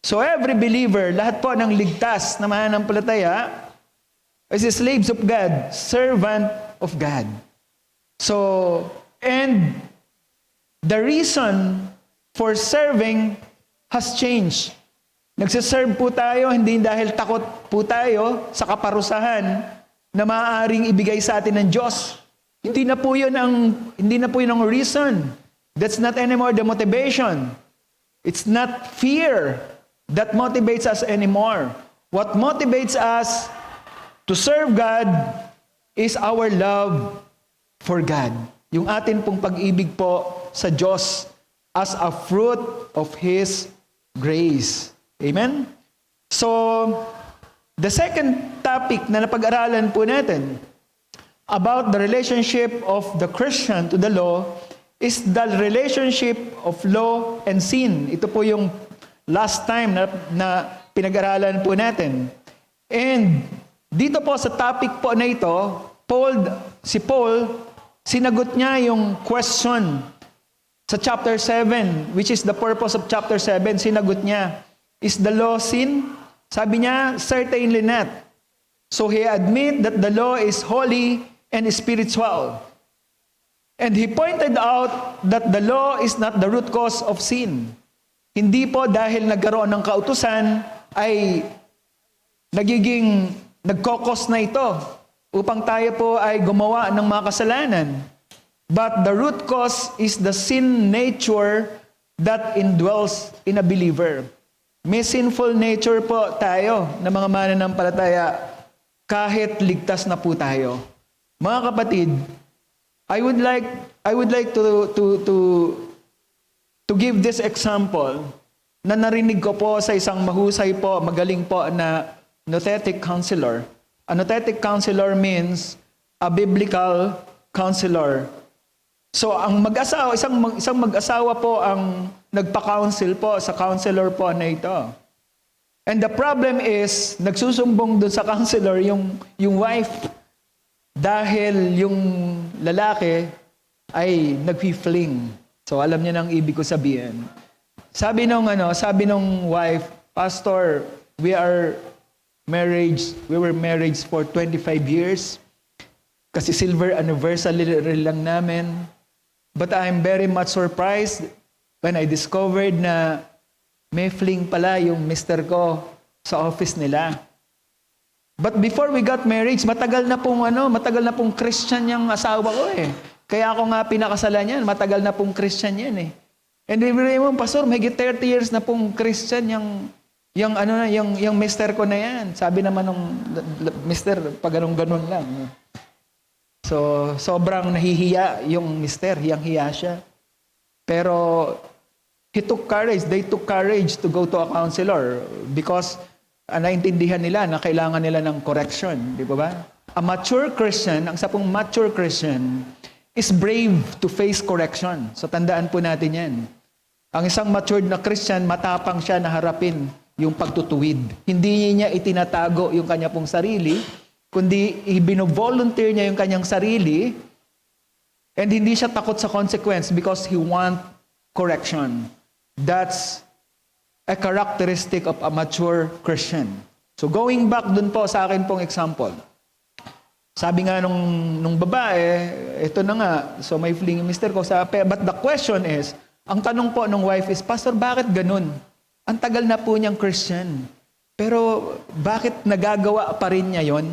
So every believer, lahat po ng ligtas na mananampalataya, is slaves of God, servant of God. So, and the reason for serving has changed. Nagsiserve po tayo hindi dahil takot po tayo sa kaparusahan na maaaring ibigay sa atin ng Diyos. Hindi na po yun ang reason. That's not anymore the motivation. It's not fear that motivates us anymore. What motivates us to serve God is our love for God. Yung atin pong pag-ibig po sa Diyos as a fruit of His grace. Amen? So, the second topic na napag-aralan po natin about the relationship of the Christian to the law is the relationship of law and sin. Ito po yung last time na pinag-aralan po natin. And dito po sa topic po na ito, si Paul, sinagot niya yung question sa chapter 7, which is the purpose of chapter 7, sinagot niya, is the law sin? Sabi niya, certainly not. So he admit that the law is holy and spiritual. And he pointed out that the law is not the root cause of sin. Hindi po dahil nagkaroon ng kautusan ay nagkokos na ito upang tayo po ay gumawa ng mga kasalanan. But the root cause is the sin nature that indwells in a believer. May sinful nature po tayo na mga mananampalataya kahit ligtas na po tayo. Mga kapatid, I would like to give this example na narinig ko po sa isang mahusay po, magaling po na nothetic counselor. A nothetic counselor means a biblical counselor. So ang mag-asawa, isang mag-asawa po ang nagpa-counsel po sa counselor po na ito. And the problem is, nagsusumbong doon sa counselor yung wife dahil yung lalaki ay nagfi-fling. So alam niya nang ibig ko sabihin. Sabi nung wife, Pastor, we were married for 25 years. Kasi silver anniversary lang namin. But I'm very much surprised when I discovered na may fling pala yung mister ko sa office nila. But before we got married, matagal na pong Christian yung asawa ko eh. Kaya ako nga pinakasalan yan, matagal na pong Christian yan eh. And every mo, Pastor, may 30 years na pong Christian yung mister ko na yan. Sabi naman ng mister, pag ganun lang. So, sobrang nahihiya yung mister, hiyang-hiya siya. Pero, they took courage to go to a counselor because naintindihan nila na kailangan nila ng correction. Di ba? A mature Christian, ang isa pong mature Christian, is brave to face correction. So, tandaan po natin yan. Ang isang matured na Christian, matapang siya na harapin yung pagtutuwid. Hindi niya itinatago yung kanya pong sarili, kundi ibino-volunteer niya yung kanyang sarili and hindi siya takot sa consequence because he want correction. That's a characteristic of a mature Christian. So going back dun po sa akin pong example. Sabi nga nung babae, ito na nga, so may fling yung mister ko. But the question is, ang tanong po ng wife is, Pastor, bakit ganun? Ang tagal na po niyang Christian. Pero bakit nagagawa pa rin niya yon?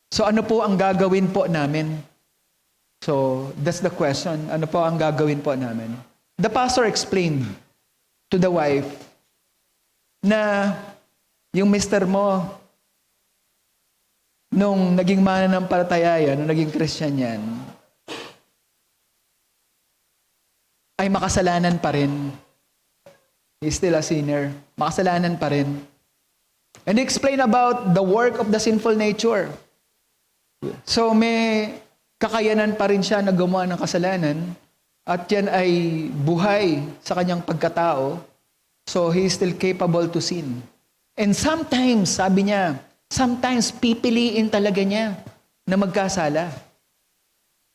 So ano po ang gagawin po namin? So that's the question. Ano po ang gagawin po namin? The pastor explained to the wife na yung mister mo, nung naging mananampalataya yan, nung naging Christian yan, ay makasalanan pa rin. He's still a sinner. Makasalanan pa rin. And he explained about the work of the sinful nature. So may kakayanan pa rin siya na gumawa ng kasalanan at yan ay buhay sa kanyang pagkatao, so he is still capable to sin. And sometimes, sabi niya, sometimes pipiliin talaga niya na magkasala.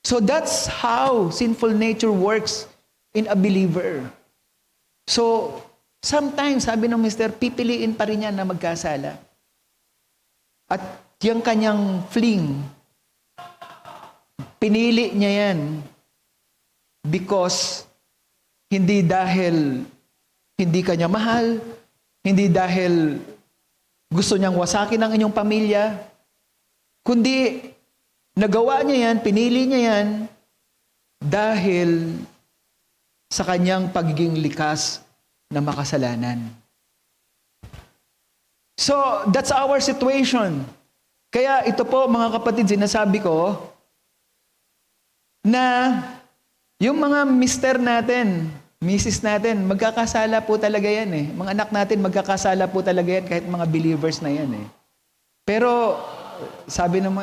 So that's how sinful nature works in a believer. So, sometimes, sabi ng Mr., pipiliin pa rin niya na magkasala. At yung kanyang fling, pinili niya yan because hindi dahil hindi kanya mahal, hindi dahil gusto niyang wasakin ang inyong pamilya, kundi nagawa niya yan, pinili niya yan dahil sa kanyang pagiging likas na makasalanan. So, that's our situation. Kaya ito po, mga kapatid, sinasabi ko na yung mga mister natin, misis natin, magkakasala po talaga yan eh. Mga anak natin, magkakasala po talaga yan kahit mga believers na yan eh. Pero, sabi ng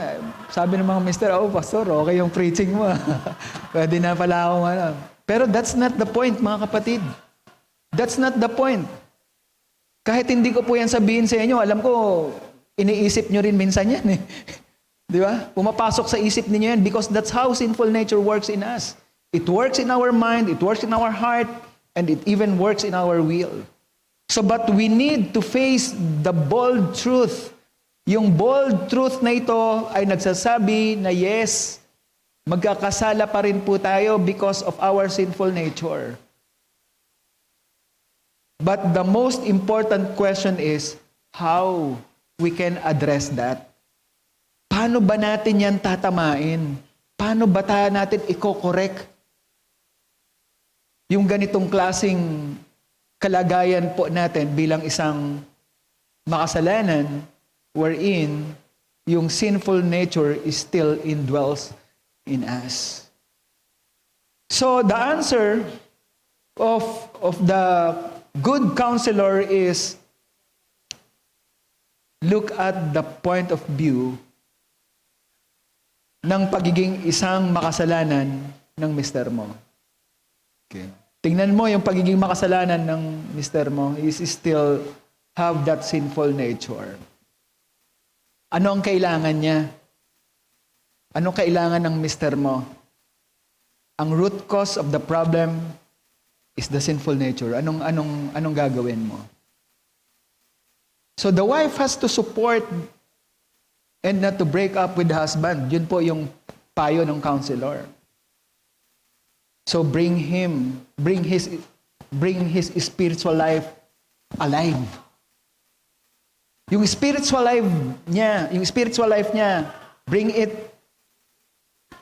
mga mister, oh, pastor, okay yung preaching mo. Pwede na pala akong ano. Pero that's not the point, mga kapatid. That's not the point. Kahit hindi ko po yan sabihin sa inyo, alam ko, iniisip nyo rin minsan yan eh. Di ba? Pumapasok sa isip niyo yan because that's how sinful nature works in us. It works in our mind, it works in our heart, and it even works in our will. So, but we need to face the bold truth. Yung bold truth na ito ay nagsasabi na yes, magkakasala pa rin po tayo because of our sinful nature. But the most important question is how we can address that. Paano ba natin yan tatamain? Paano ba natin i-correct yung ganitong klaseng kalagayan po natin bilang isang makasalanan wherein yung sinful nature is still indwells in us. So the answer of the good counselor is look at the point of view ng pagiging isang makasalanan ng mister mo. Okay. Tingnan mo yung pagiging makasalanan ng mister mo is still have that sinful nature. Ano ang kailangan niya? Anong kailangan ng mister mo? Ang root cause of the problem is the sinful nature. Anong gagawin mo? So the wife has to support and not to break up with the husband. Yun po yung payo ng counselor. So bring his spiritual life alive. Yung spiritual life niya, bring it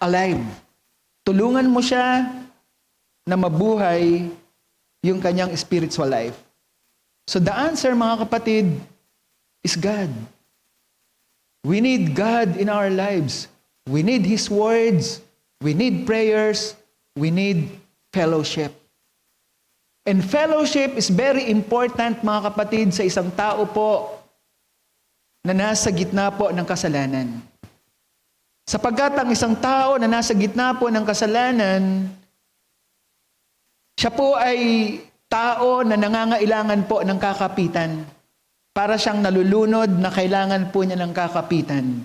alive. Tulungan mo siya na mabuhay yung kanyang spiritual life. So the answer, mga kapatid, is God. We need God in our lives. We need His words. We need prayers. We need fellowship. And fellowship is very important, mga kapatid, sa isang tao po na nasa gitna po ng kasalanan. Sapagkat ang isang tao na nasa gitna po ng kasalanan, siya po ay tao na nangangailangan po ng kakapitan. Para siyang nalulunod na kailangan po niya ng kakapitan.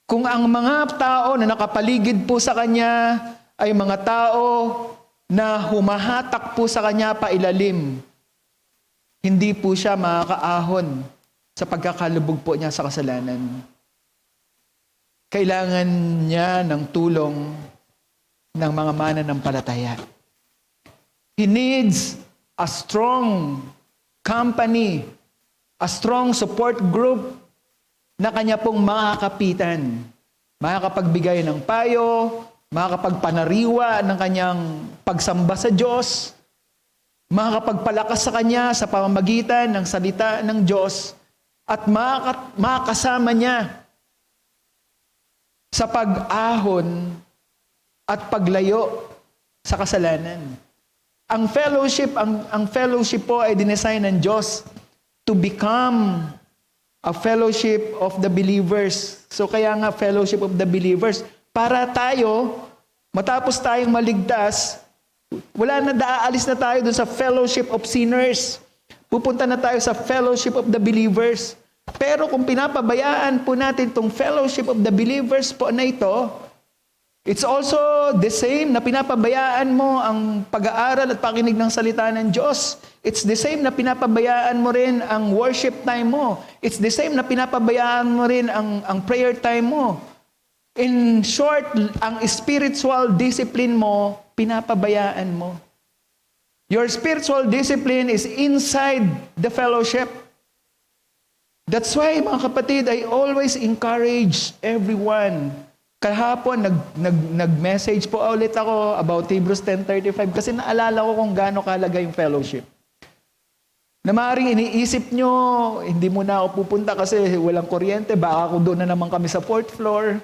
Kung ang mga tao na nakapaligid po sa kanya ay mga tao na humahatak po sa kanya pailalim, hindi po siya makakaahon sa pagkakalubog po niya sa kasalanan. Kailangan niya ng tulong ng mga mananampalataya. He needs a strong company, a strong support group na kanya pong makakapitan. Makakapagbigay ng payo, makakapagpanariwa ng kanyang pagsamba sa Diyos, makakapagpalakas sa kanya sa pamamagitan ng salita ng Diyos, at makakasama niya sa pag-ahon at paglayo sa kasalanan. Ang fellowship po ay dinesign ng Diyos to become a fellowship of the believers. So kaya nga fellowship of the believers, para tayo, matapos tayong maligtas, Wala na, aalis na tayo dun sa fellowship of sinners. Pupunta na tayo sa fellowship of the believers. Pero kung pinapabayaan po natin itong fellowship of the believers po na ito, it's also the same na pinapabayaan mo ang pag-aaral at pakinig ng salita ng Diyos. It's the same na pinapabayaan mo rin ang worship time mo. It's the same na pinapabayaan mo rin ang prayer time mo. In short, ang spiritual discipline mo, pinapabayaan mo. Your spiritual discipline is inside the fellowship. That's why, mga kapatid, I always encourage everyone. Kahapon, nag-message po ulit ako about Hebrews 10:35 kasi naalala ko kung gaano kalaga yung fellowship. Na maaaring iniisip nyo, hindi muna ako pupunta kasi walang kuryente, baka ako doon na naman kami sa 4th floor.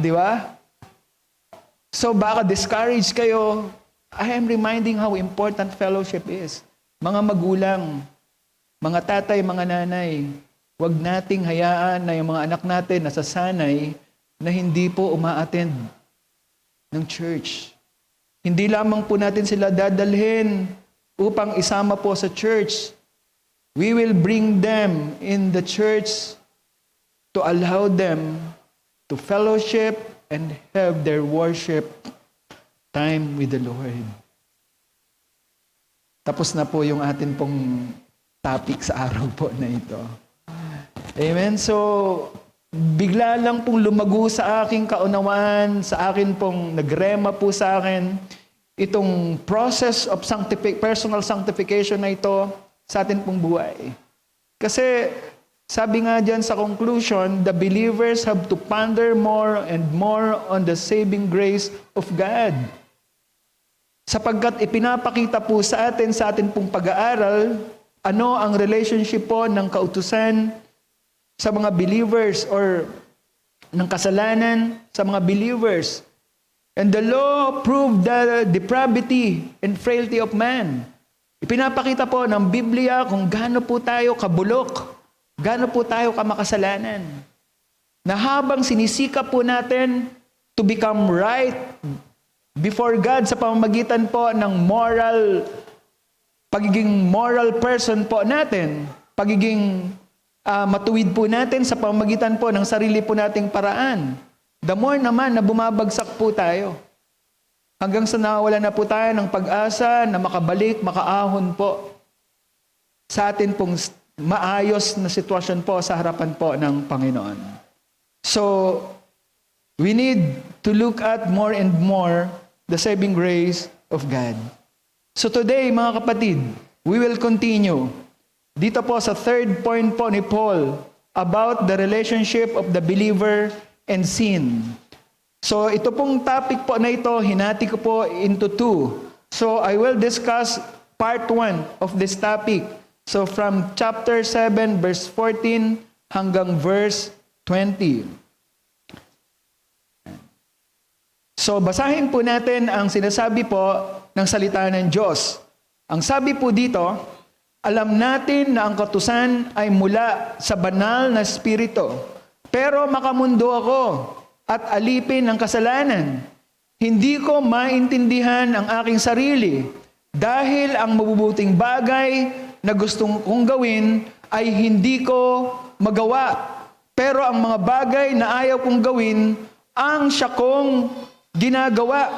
Di ba? So baka discouraged kayo. I am reminding how important fellowship is. Mga magulang, mga tatay, mga nanay, huwag nating hayaan na yung mga anak natin nasasanay na hindi po uma-attend ng church. Hindi lamang po natin sila dadalhin upang isama po sa church. We will bring them in the church to allow them to fellowship and have their worship time with the Lord. Tapos na po yung atin pong topic sa araw po na ito. Amen? So, bigla lang pong lumago sa aking kaunawaan, sa akin pong nagrema po sa akin, itong process of personal sanctification na ito sa atin pong buhay. Kasi, sabi nga dyan sa conclusion, the believers have to ponder more and more on the saving grace of God. Sapagkat ipinapakita po sa atin pong pag-aaral, ano ang relationship po ng kautusan sa mga believers or ng kasalanan sa mga believers. And the law proved the depravity and frailty of man. Ipinapakita po ng Biblia kung gaano po tayo kabulok, gaano po tayo kamakasalanan. Na habang sinisikap po natin to become right before God sa pamamagitan po ng pagiging moral person po natin, pagiging matuwid po natin sa pamamagitan po ng sarili po nating paraan. The more naman na bumabagsak po tayo. Hanggang sa nawala na po tayo ng pag-asa na makabalik, makaahon po sa atin pong maayos na sitwasyon po sa harapan po ng Panginoon. So, we need to look at more and more the saving grace of God. So today, mga kapatid, we will continue dito po sa third point po ni Paul about the relationship of the believer and sin. So ito pong topic po na ito, hinati ko po into two. So I will discuss part 1 of this topic. So from chapter 7 verse 14 hanggang verse 20. So basahin po natin ang sinasabi po ng salita ng Diyos. Ang sabi po dito, alam natin na ang kautusan ay mula sa banal na espiritu. Pero makamundo ako at alipin ng kasalanan. Hindi ko maintindihan ang aking sarili dahil ang mabubuting bagay na gustong kong gawin ay hindi ko magawa. Pero ang mga bagay na ayaw kong gawin, ang siya kong ginagawa.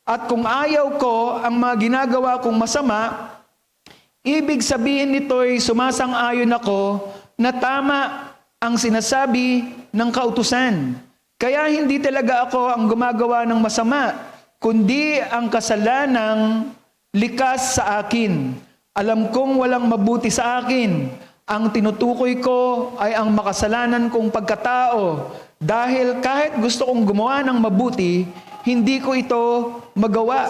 At kung ayaw ko ang mga ginagawa kong masama, ibig sabihin nito'y sumasang-ayon ako na tama ang sinasabi ng kautusan. Kaya hindi talaga ako ang gumagawa ng masama, kundi ang kasalanang likas sa akin. Alam kong walang mabuti sa akin. Ang tinutukoy ko ay ang makasalanan kong pagkatao. Dahil kahit gusto kong gumawa ng mabuti, hindi ko ito magawa.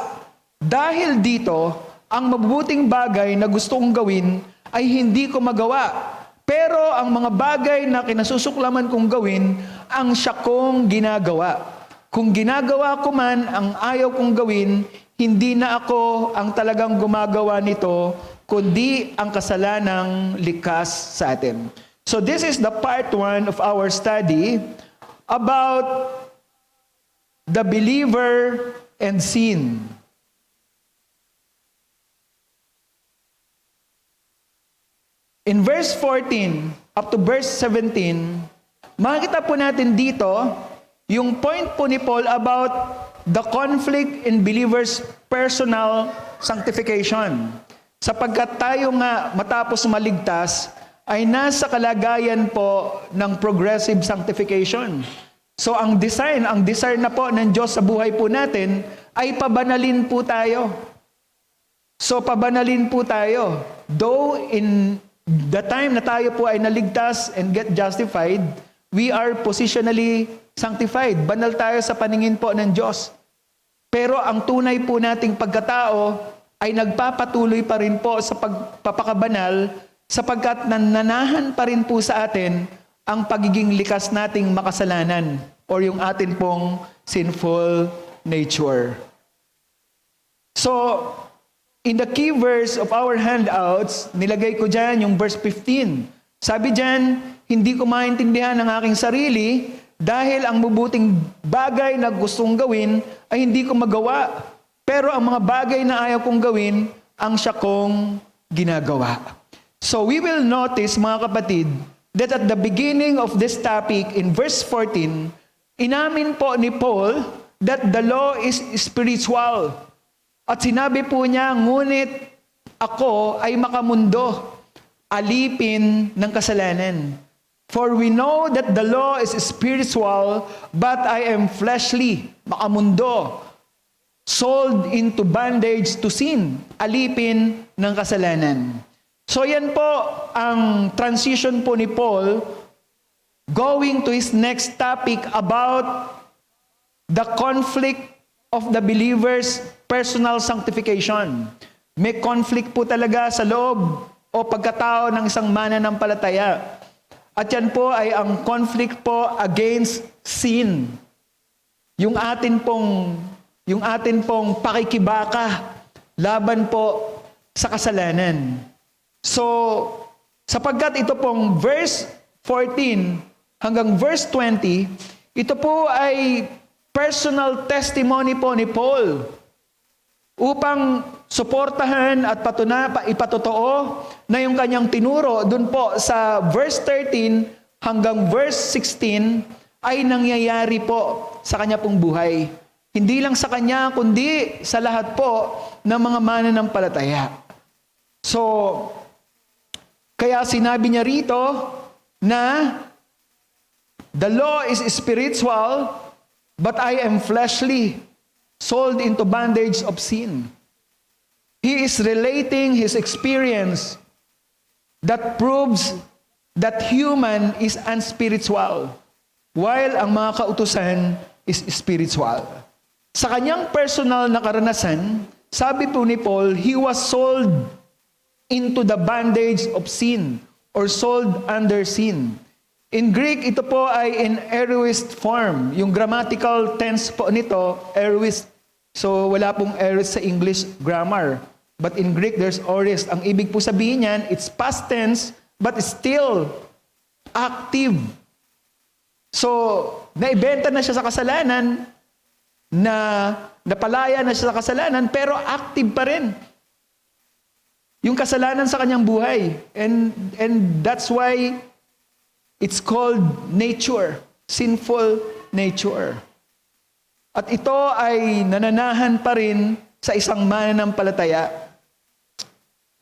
Dahil dito, ang mabubuting bagay na gusto kong gawin ay hindi ko magawa. Pero ang mga bagay na kinasusuklaman kong gawin, ang siya kong ginagawa. Kung ginagawa ko man ang ayaw kong gawin, hindi na ako ang talagang gumagawa nito, kundi ang kasalanang likas sa atin. So this is the part 1 of our study about the believer and sin. In verse 14 up to verse 17, makikita po natin dito yung point po ni Paul about the conflict in believers' personal sanctification. Sapagkat tayo nga matapos maligtas, ay nasa kalagayan po ng progressive sanctification. So ang desire na po ng Diyos sa buhay po natin ay pabanalin po tayo. So pabanalin po tayo. Though in the time na tayo po ay naligtas and get justified, we are positionally sanctified. Banal tayo sa paningin po ng Diyos. Pero ang tunay po nating pagkatao ay nagpapatuloy pa rin po sa pagpapakabanal sapagkat nananahan pa rin po sa atin ang pagiging likas nating makasalanan or yung atin pong sinful nature. So, in the key verse of our handouts, nilagay ko dyan yung verse 15. Sabi dyan, hindi ko maintindihan ang aking sarili dahil ang mabuting bagay na gustong gawin ay hindi ko magawa. Pero ang mga bagay na ayaw kong gawin, ang siya kong ginagawa. So we will notice, mga kapatid, that at the beginning of this topic, in verse 14, inamin po ni Paul that the law is spiritual. At sinabi po niya, ngunit ako ay makamundo, alipin ng kasalanan. For we know that the law is spiritual, but I am fleshly, makamundo, sold into bondage to sin, alipin ng kasalanan. So yan po ang transition po ni Paul going to his next topic about the conflict of the believer's personal sanctification. May conflict po talaga sa loob o pagkatao ng isang mananampalataya. At yan po ay ang conflict po against sin. Yung atin pong pakikibaka laban po sa kasalanan. So, sapagkat ito pong verse 14 hanggang verse 20, ito po ay personal testimony po ni Paul upang suportahan at ipatotoo na yung kanyang tinuro dun po sa verse 13 hanggang verse 16 ay nangyayari po sa kanya pong buhay. Hindi lang sa kanya, kundi sa lahat po ng mga mananampalataya. So, kaya sinabi niya rito na the law is spiritual, but I am fleshly, sold into bondage of sin. He is relating his experience that proves that human is unspiritual, while ang mga kautusan is spiritual. Sa kanyang personal na karanasan, sabi po ni Paul, he was sold into the bondage of sin or sold under sin. In Greek, ito po ay in aorist form. Yung grammatical tense po nito, aorist. So wala pong aorist sa English grammar. But in Greek, there's aorist. Ang ibig po sabihin niyan, it's past tense, but it's still active. So, naibenta na siya sa kasalanan, napalaya na siya sa kasalanan, pero active pa rin yung kasalanan sa kanyang buhay. And that's why it's called nature, sinful nature. At ito ay nananahan pa rin sa isang mananampalataya.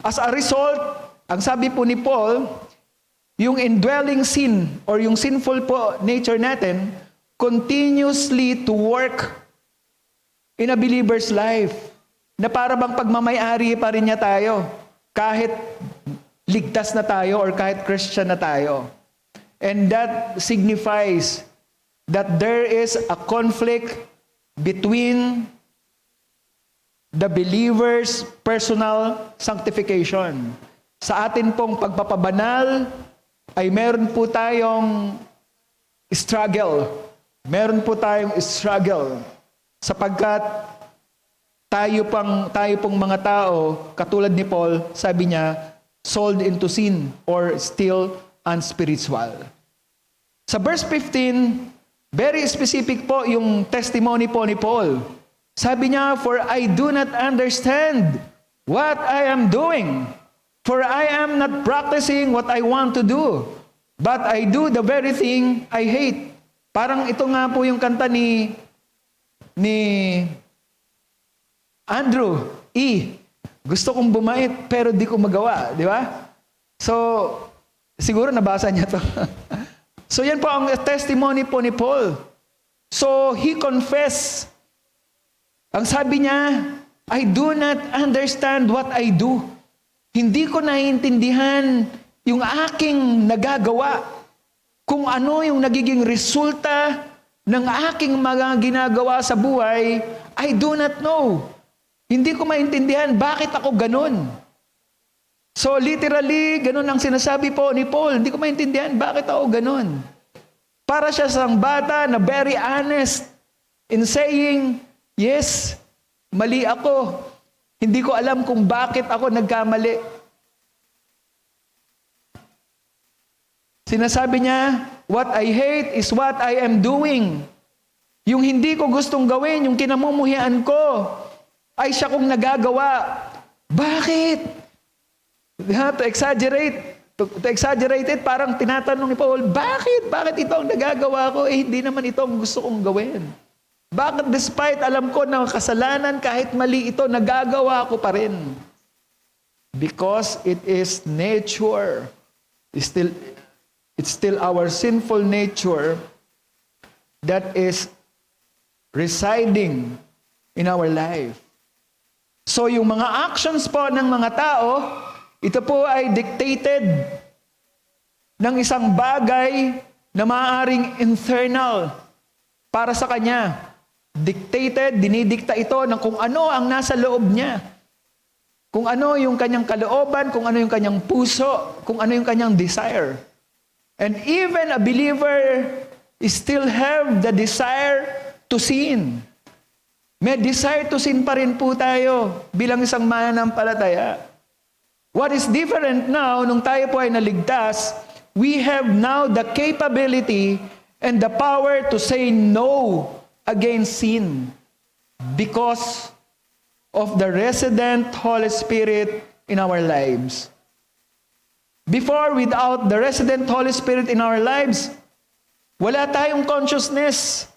As a result, ang sabi po ni Paul, yung indwelling sin or yung sinful po nature natin continuously to work in a believer's life. Na para bang pagmamayari pa rin niya tayo kahit ligtas na tayo or kahit Christian na tayo. And that signifies that there is a conflict between the believer's personal sanctification. Sa atin pong pagpapabanal ay meron po tayong struggle. Meron po tayong struggle sapagkat tayo pong mga tao, katulad ni Paul, sabi niya, sold into sin or still unspiritual. Sa verse 15, very specific po yung testimony po ni Paul. Sabi niya, for I do not understand what I am doing. For I am not practicing what I want to do, but I do the very thing I hate. Parang ito nga po yung kanta ni Andrew E. Gusto kong bumait pero di ko magawa, di ba? So, siguro nabasa niya to. So yan po ang testimony po ni Paul. So he confessed. Ang sabi niya, I do not understand what I do. Hindi ko naiintindihan yung aking nagagawa. Kung ano yung nagiging resulta ng aking mga ginagawa sa buhay, I do not know. Hindi ko maintindihan bakit ako ganun. So literally, ganun ang sinasabi po ni Paul. Hindi ko maintindihan bakit ako ganun. Para siya sang bata na very honest in saying, yes, mali ako. Hindi ko alam kung bakit ako nagkamali. Sinasabi niya, what I hate is what I am doing. Yung hindi ko gustong gawin, yung kinamumuhian ko, ay siya kong nagagawa. Bakit? To exaggerate it, parang tinatanong ni Paul, bakit? Bakit ito ang nagagawa ko? Hindi naman ito ang gusto kong gawin. Bakit despite alam ko na kasalanan, kahit mali ito, nagagawa ko pa rin? Because it is nature. It's still our sinful nature that is residing in our life. So yung mga actions po ng mga tao, ito po ay dictated ng isang bagay na maaaring internal para sa kanya. Dictated, dinidikta ito ng kung ano ang nasa loob niya. Kung ano yung kanyang kalooban, kung ano yung kanyang puso, kung ano yung kanyang desire. And even a believer still have the desire to sin. May desire to sin pa rin po tayo bilang isang mananampalataya. What is different now, nung tayo po ay naligtas, we have now the capability and the power to say no against sin because of the resident Holy Spirit in our lives. Before, without the resident Holy Spirit in our lives, wala tayong consciousness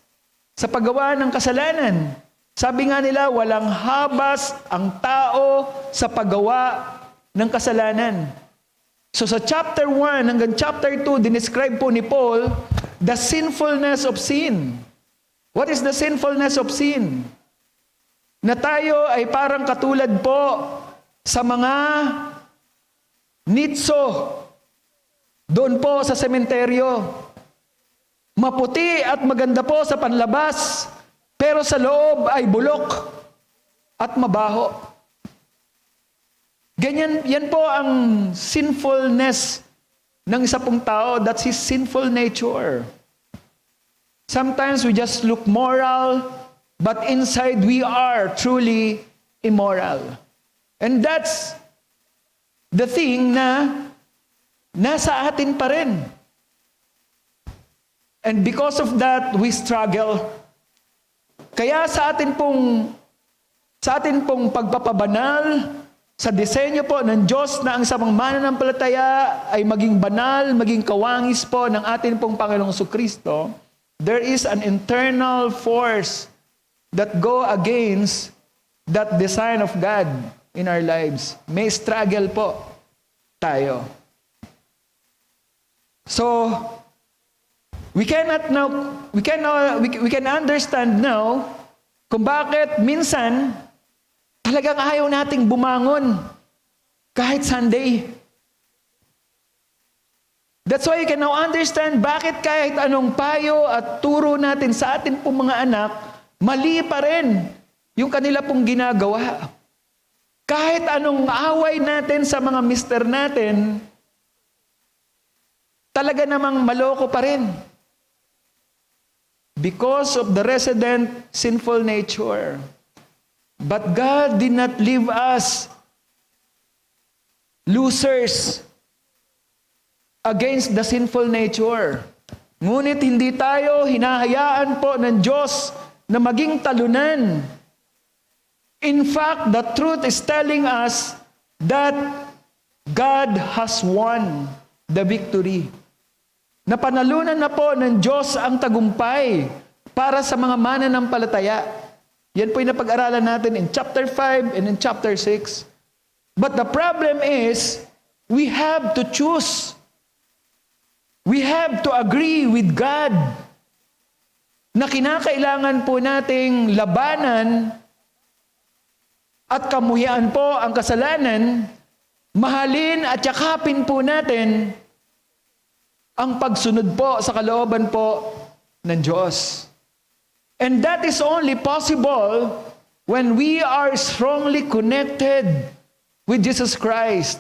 sa paggawa ng kasalanan. Sabi nga nila, walang habas ang tao sa paggawa ng kasalanan. So sa chapter 1 hanggang chapter 2, dinescribe po ni Paul the sinfulness of sin. What is the sinfulness of sin? Na tayo ay parang katulad po sa mga nitso doon po sa sementeryo. Maputi at maganda po sa panlabas, pero sa loob ay bulok at mabaho. Ganyan, yan po ang sinfulness ng isa pong tao. That's his sinful nature. Sometimes we just look moral, but inside we are truly immoral. And that's the thing na nasa atin pa rin. And because of that, we struggle. Kaya sa atin pong pagpapabanal, sa disenyo po ng Diyos na ang isang mananampalataya ay maging banal, maging kawangis po ng atin pong Panginoong Jesucristo, there is an internal force that go against that design of God in our lives. May struggle po tayo. So, we can understand now kung bakit minsan talagang ayaw nating bumangon kahit Sunday. That's why you can now understand bakit kahit anong payo at turo natin sa atin pong mga anak, mali pa rin yung kanila pong ginagawa. Kahit anong away natin sa mga mister natin, talaga namang maloko pa rin. Because of the resident sinful nature. But God did not leave us losers against the sinful nature. Ngunit hindi tayo hinahayaan po ng Diyos na maging talunan. In fact, the truth is telling us that God has won the victory. Napanalunan na po ng Diyos ang tagumpay para sa mga mananampalataya. Yan po yung napag-aralan natin in chapter 5 and in chapter 6. But the problem is, we have to choose. We have to agree with God na kinakailangan po nating labanan at kamuhian po ang kasalanan, mahalin at yakapin po natin ang pagsunod po sa kalooban po ng Diyos. And that is only possible when we are strongly connected with Jesus Christ.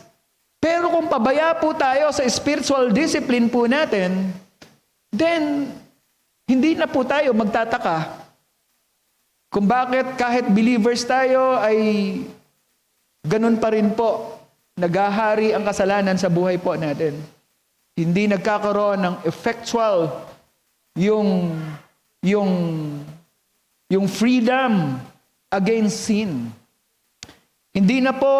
Pero kung pabaya po tayo sa spiritual discipline po natin, then hindi na po tayo magtataka kung bakit kahit believers tayo ay ganun pa rin po, naghahari ang kasalanan sa buhay po natin. Hindi nagkakaroon ng effectual yung freedom against sin. Hindi na po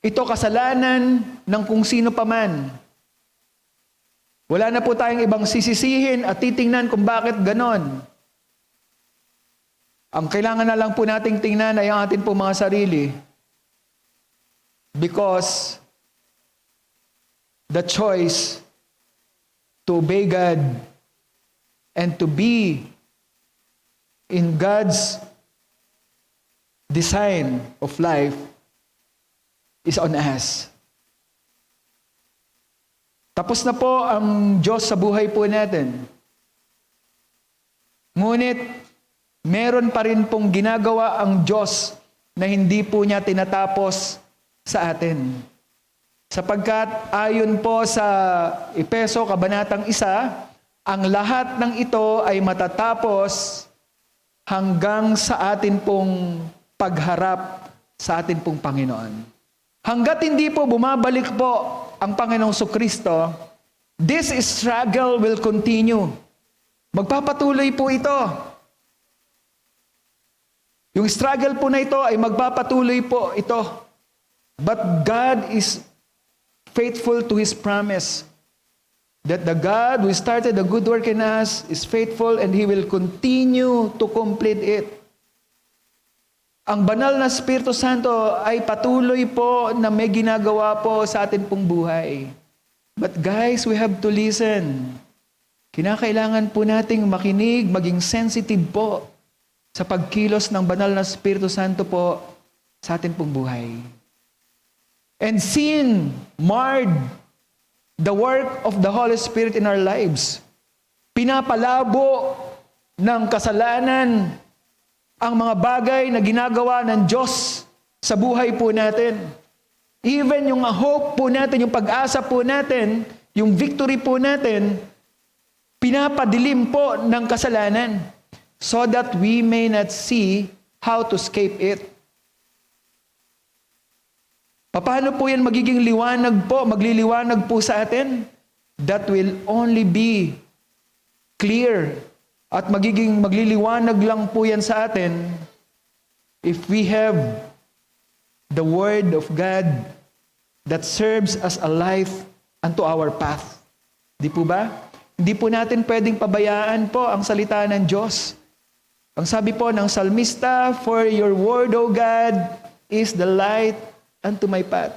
ito kasalanan ng kung sino paman. Wala na po tayong ibang sisisihin at titingnan kung bakit ganon. Ang kailangan na lang po nating tingnan ay ang atin po mga sarili. Because the choice to obey God and to be in God's design of life is on us. Tapos na po ang Diyos sa buhay po natin. Ngunit, meron pa rin pong ginagawa ang Diyos na hindi po niya tinatapos sa atin. Sapagkat ayon po sa Efeso Kabanatang 1, ang lahat ng ito ay matatapos hanggang sa atin pong pagharap sa atin pong Panginoon. Hanggat hindi po bumabalik po ang Panginoong Kristo, this struggle will continue. Magpapatuloy po ito. Yung struggle po na ito ay magpapatuloy po ito. But God is faithful to His promise that the God who started the good work in us is faithful and He will continue to complete it. Ang banal na Espiritu Santo ay patuloy po na may ginagawa po sa atin pong buhay. But guys, we have to listen. Kinakailangan po nating makinig, maging sensitive po sa pagkilos ng banal na Espiritu Santo po sa atin pong buhay. And sin marred the work of the Holy Spirit in our lives. Pinapalabo ng kasalanan ang mga bagay na ginagawa ng Diyos sa buhay po natin. Even yung hope po natin, yung pag-asa po natin, yung victory po natin, pinapadilim po ng kasalanan so that we may not see how to escape it. Paano po yan magiging liwanag po, magliliwanag po sa atin? That will only be clear at magiging magliliwanag lang po yan sa atin if we have the Word of God that serves as a life unto our path. Di po ba? Hindi po natin pwedeng pabayaan po ang salita ng Diyos. Ang sabi po ng salmista, "For your word, O God, is the light unto my path."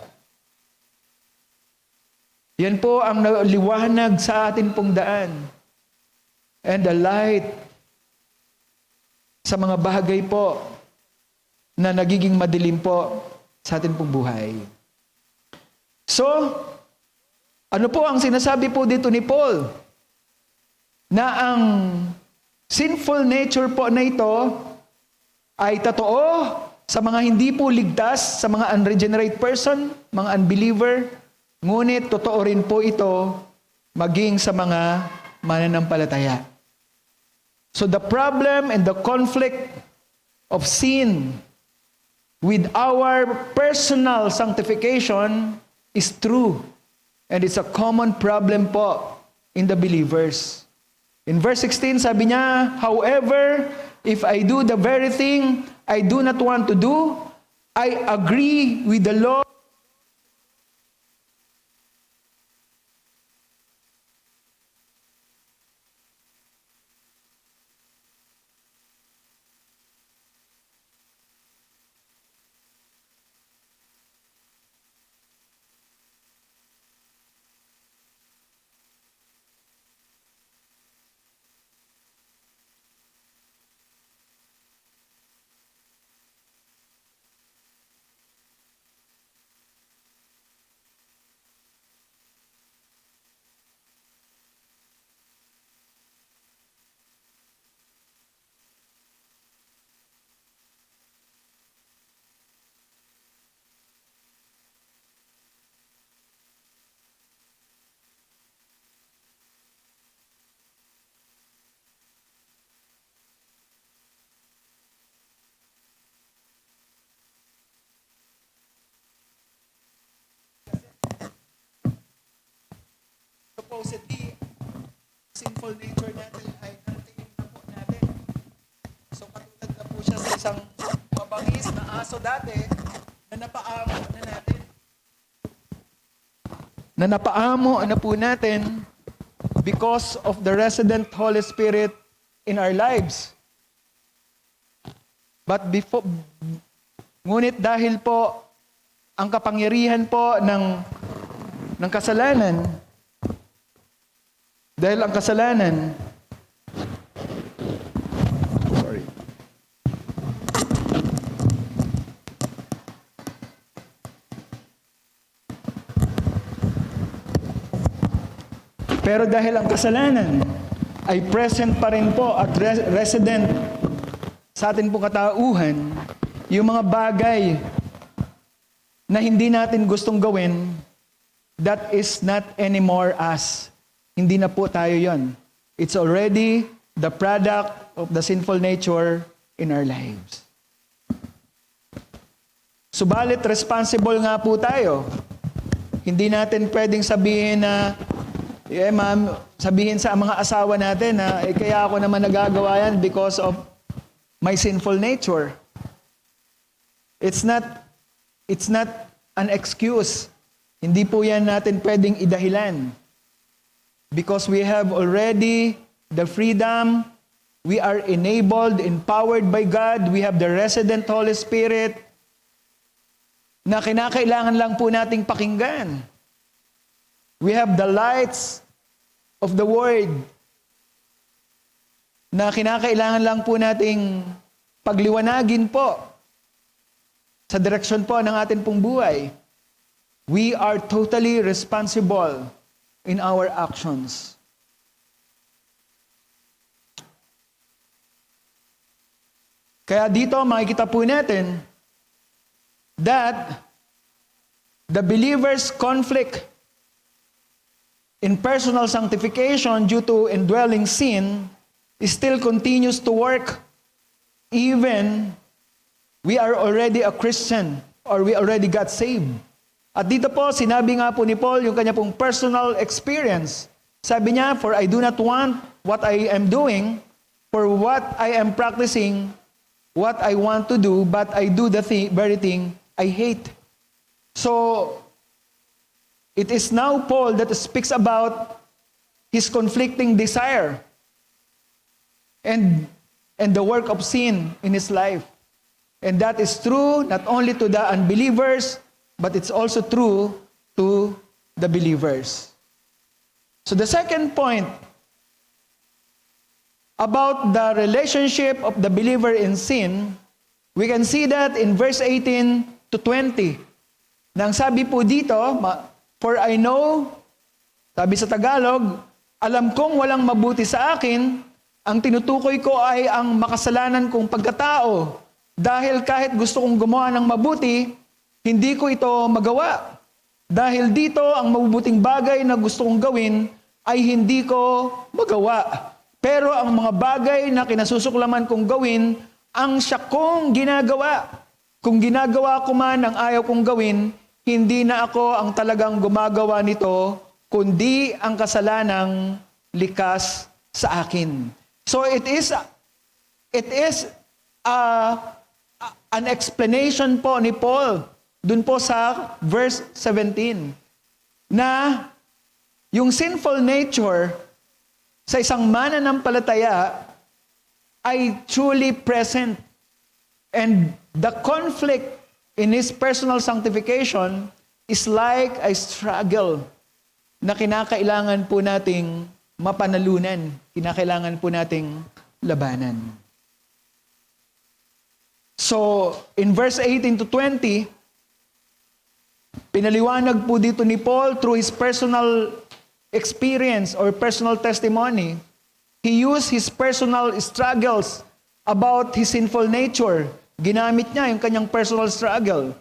Yan po ang liwanag sa atin pong daan. And the light sa mga bagay po na nagiging madilim po sa atin pong buhay. So, ano po ang sinasabi po dito ni Paul? Na ang sinful nature po na ito ay totoo sa mga hindi po ligtas, sa mga unregenerate person, mga unbeliever, ngunit totoo rin po ito maging sa mga mananampalataya. So the problem and the conflict of sin with our personal sanctification is true. And it's a common problem po in the believers. In verse 16, sabi niya, "However, if I do the very thing I do not want to do, I agree with the law supposedly, sinful nature natin ay hantingin na po natin. So katulad na po siya sa isang mabangis na aso dati na napaamo na natin. Na napaamo na po natin because of the resident Holy Spirit in our lives. But ngunit dahil po ang kapangyarihan po ng kasalanan, dahil ang kasalanan, sorry. Pero dahil ang kasalanan ay present pa rin po at resident sa atin pong katauhan, yung mga bagay na hindi natin gustong gawin, that is not anymore us. Hindi na po tayo yon. It's already the product of the sinful nature in our lives. Subalit, responsible nga po tayo. Hindi natin pwedeng sabihin na, ma'am, sabihin sa mga asawa natin na, kaya ako naman nagagawa yan because of my sinful nature. It's not an excuse. Hindi po yan natin pwedeng idahilan. Because we have already the freedom, we are enabled, empowered by God, we have the resident Holy Spirit na kinakailangan lang po nating pakinggan. We have the lights of the Word na kinakailangan lang po nating pagliwanagin po sa direksyon po ng ating pong buhay. We are totally responsible in our actions. Kaya dito makikita po natin that the believer's conflict in personal sanctification due to indwelling sin still continues to work even we are already a Christian or we already got saved. At dito po, sinabi nga po ni Paul yung kanya pong personal experience. Sabi niya, for I do not want what I am doing, for what I am practicing, what I want to do, but I do the very thing I hate. So, it is now Paul that speaks about his conflicting desire and the work of sin in his life. And that is true not only to the unbelievers, but it's also true to the believers. So the second point about the relationship of the believer in sin, we can see that in verse 18 to 20. Nang sabi po dito, for I know, sabi sa Tagalog, alam kong walang mabuti sa akin, ang tinutukoy ko ay ang makasalanan kong pagkatao. Dahil kahit gusto kong gumawa ng mabuti, hindi ko ito magawa. Dahil dito, ang mabubuting bagay na gusto kong gawin ay hindi ko magawa. Pero ang mga bagay na kinasusuklaman kong gawin, ang siya kong ginagawa. Kung ginagawa ko man ang ayaw kong gawin, hindi na ako ang talagang gumagawa nito, kundi ang kasalanang likas sa akin. So it is an explanation po ni Paul dun po sa verse 17 na yung sinful nature sa isang mananampalataya ay truly present, and the conflict in his personal sanctification is like a struggle na kinakailangan po nating mapanalunan, kinakailangan po nating labanan. So, in verse 18 to 20, pinaliwanag po dito ni Paul through his personal experience or personal testimony. He used his personal struggles about his sinful nature. Ginamit niya yung kanyang personal struggle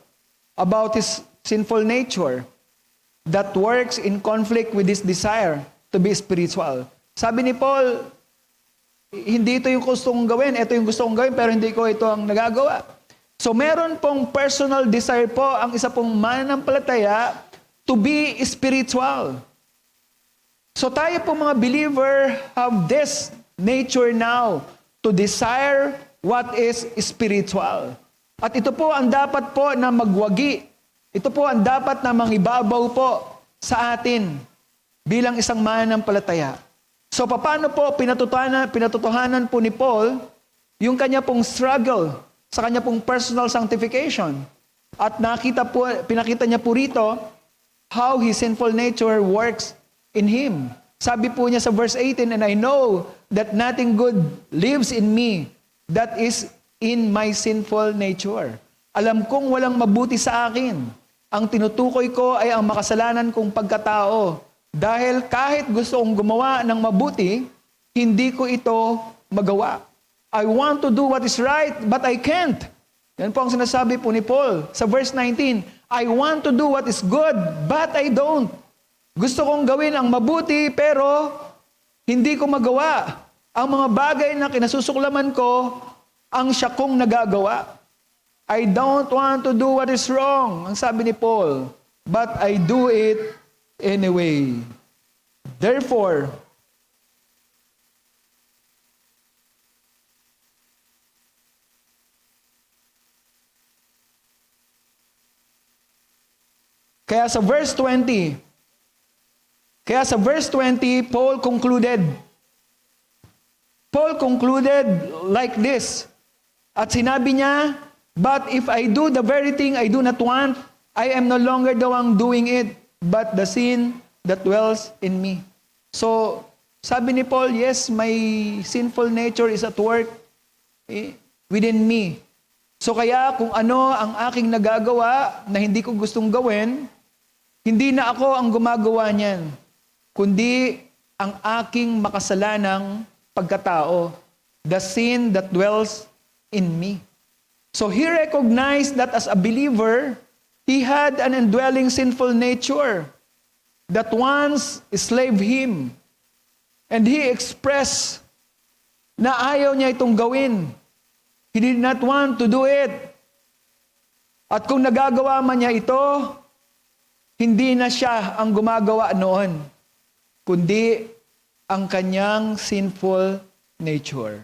about his sinful nature that works in conflict with his desire to be spiritual. Sabi ni Paul, hindi ito yung gusto kong gawin, ito yung gusto kong gawin, pero hindi ko ito ang nagagawa. So meron pong personal desire po ang isa pong mananampalataya to be spiritual. So tayo po mga believer have this nature now to desire what is spiritual. At ito po ang dapat po na magwagi. Ito po ang dapat na mangibabaw po sa atin bilang isang mananampalataya. So paano po pinatotohanan po ni Paul yung kanya pong struggle sa kanya pong personal sanctification. At pinakita niya po rito how his sinful nature works in him. Sabi po niya sa verse 18, "And I know that nothing good lives in me, that is in my sinful nature." Alam kong walang mabuti sa akin. Ang tinutukoy ko ay ang makasalanan kong pagkatao. Dahil kahit gusto kong gumawa ng mabuti, hindi ko ito magawa. I want to do what is right, but I can't. Yan po ang sinasabi po ni Paul sa verse 19. I want to do what is good, but I don't. Gusto kong gawin ang mabuti, pero hindi ko magawa. Ang mga bagay na kinasusuklaman ko, ang siya kong nagagawa. I don't want to do what is wrong, ang sabi ni Paul, but I do it anyway. Therefore, kaya sa verse 20, Paul concluded like this. At sinabi niya, "But if I do the very thing I do not want, I am no longer the one doing it, but the sin that dwells in me." So, sabi ni Paul, yes, my sinful nature is at work within me. So kaya kung ano ang aking nagagawa na hindi ko gustong gawin, hindi na ako ang gumagawa niyan, kundi ang aking makasalanang pagkatao, the sin that dwells in me. So he recognized that as a believer, he had an indwelling sinful nature that once enslaved him. And he expressed na ayaw niya itong gawin. He did not want to do it. At kung nagagawa man niya ito, hindi na siya ang gumagawa noon, kundi ang kanyang sinful nature.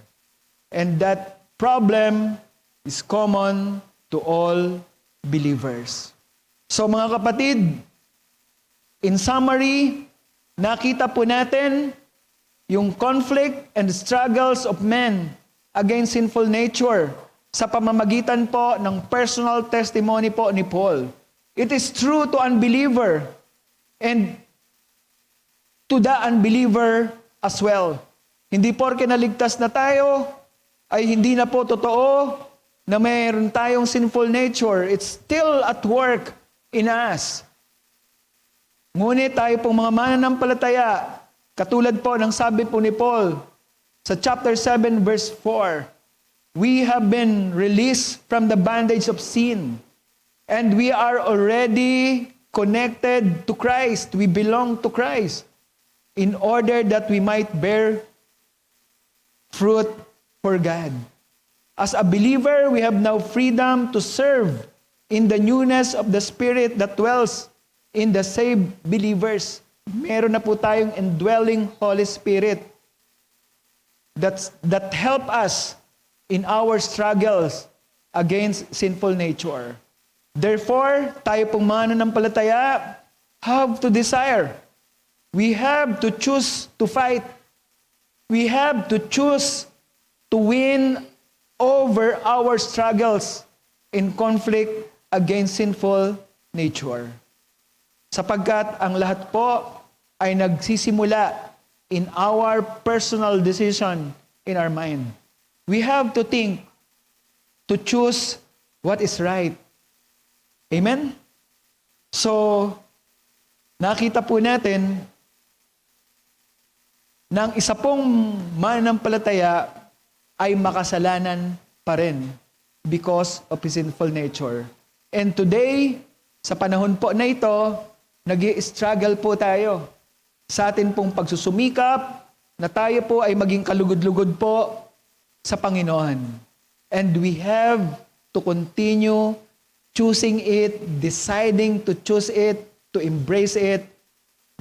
And that problem is common to all believers. So mga kapatid, in summary, nakita po natin yung conflict and struggles of men against sinful nature sa pamamagitan po ng personal testimony po ni Paul. It is true to unbeliever and to the unbeliever as well. Hindi porke naligtas na tayo, ay hindi na po totoo na mayroon tayong sinful nature. It's still at work in us. Ngunit tayo pong mga mananampalataya, katulad po ng sabi po ni Paul sa chapter 7 verse 4, we have been released from the bondage of sin. And we are already connected to Christ. We belong to Christ in order that we might bear fruit for God. As a believer, we have now freedom to serve in the newness of the Spirit that dwells in the saved believers. Meron na po tayong indwelling Holy Spirit that help us in our struggles against sinful nature. Therefore, tayo pong mananampalataya have to desire. We have to choose to fight. We have to choose to win over our struggles in conflict against sinful nature. Sapagkat ang lahat po ay nagsisimula in our personal decision in our mind. We have to think, to choose what is right. Amen? So, nakita po natin na ang isa pong mananampalataya ay makasalanan pa rin because of his sinful nature. And today, sa panahon po na ito, nag-i-struggle po tayo sa atin pong pagsusumikap na tayo po ay maging kalugod-lugod po sa Panginoon. And we have to continue choosing it, deciding to choose it, to embrace it,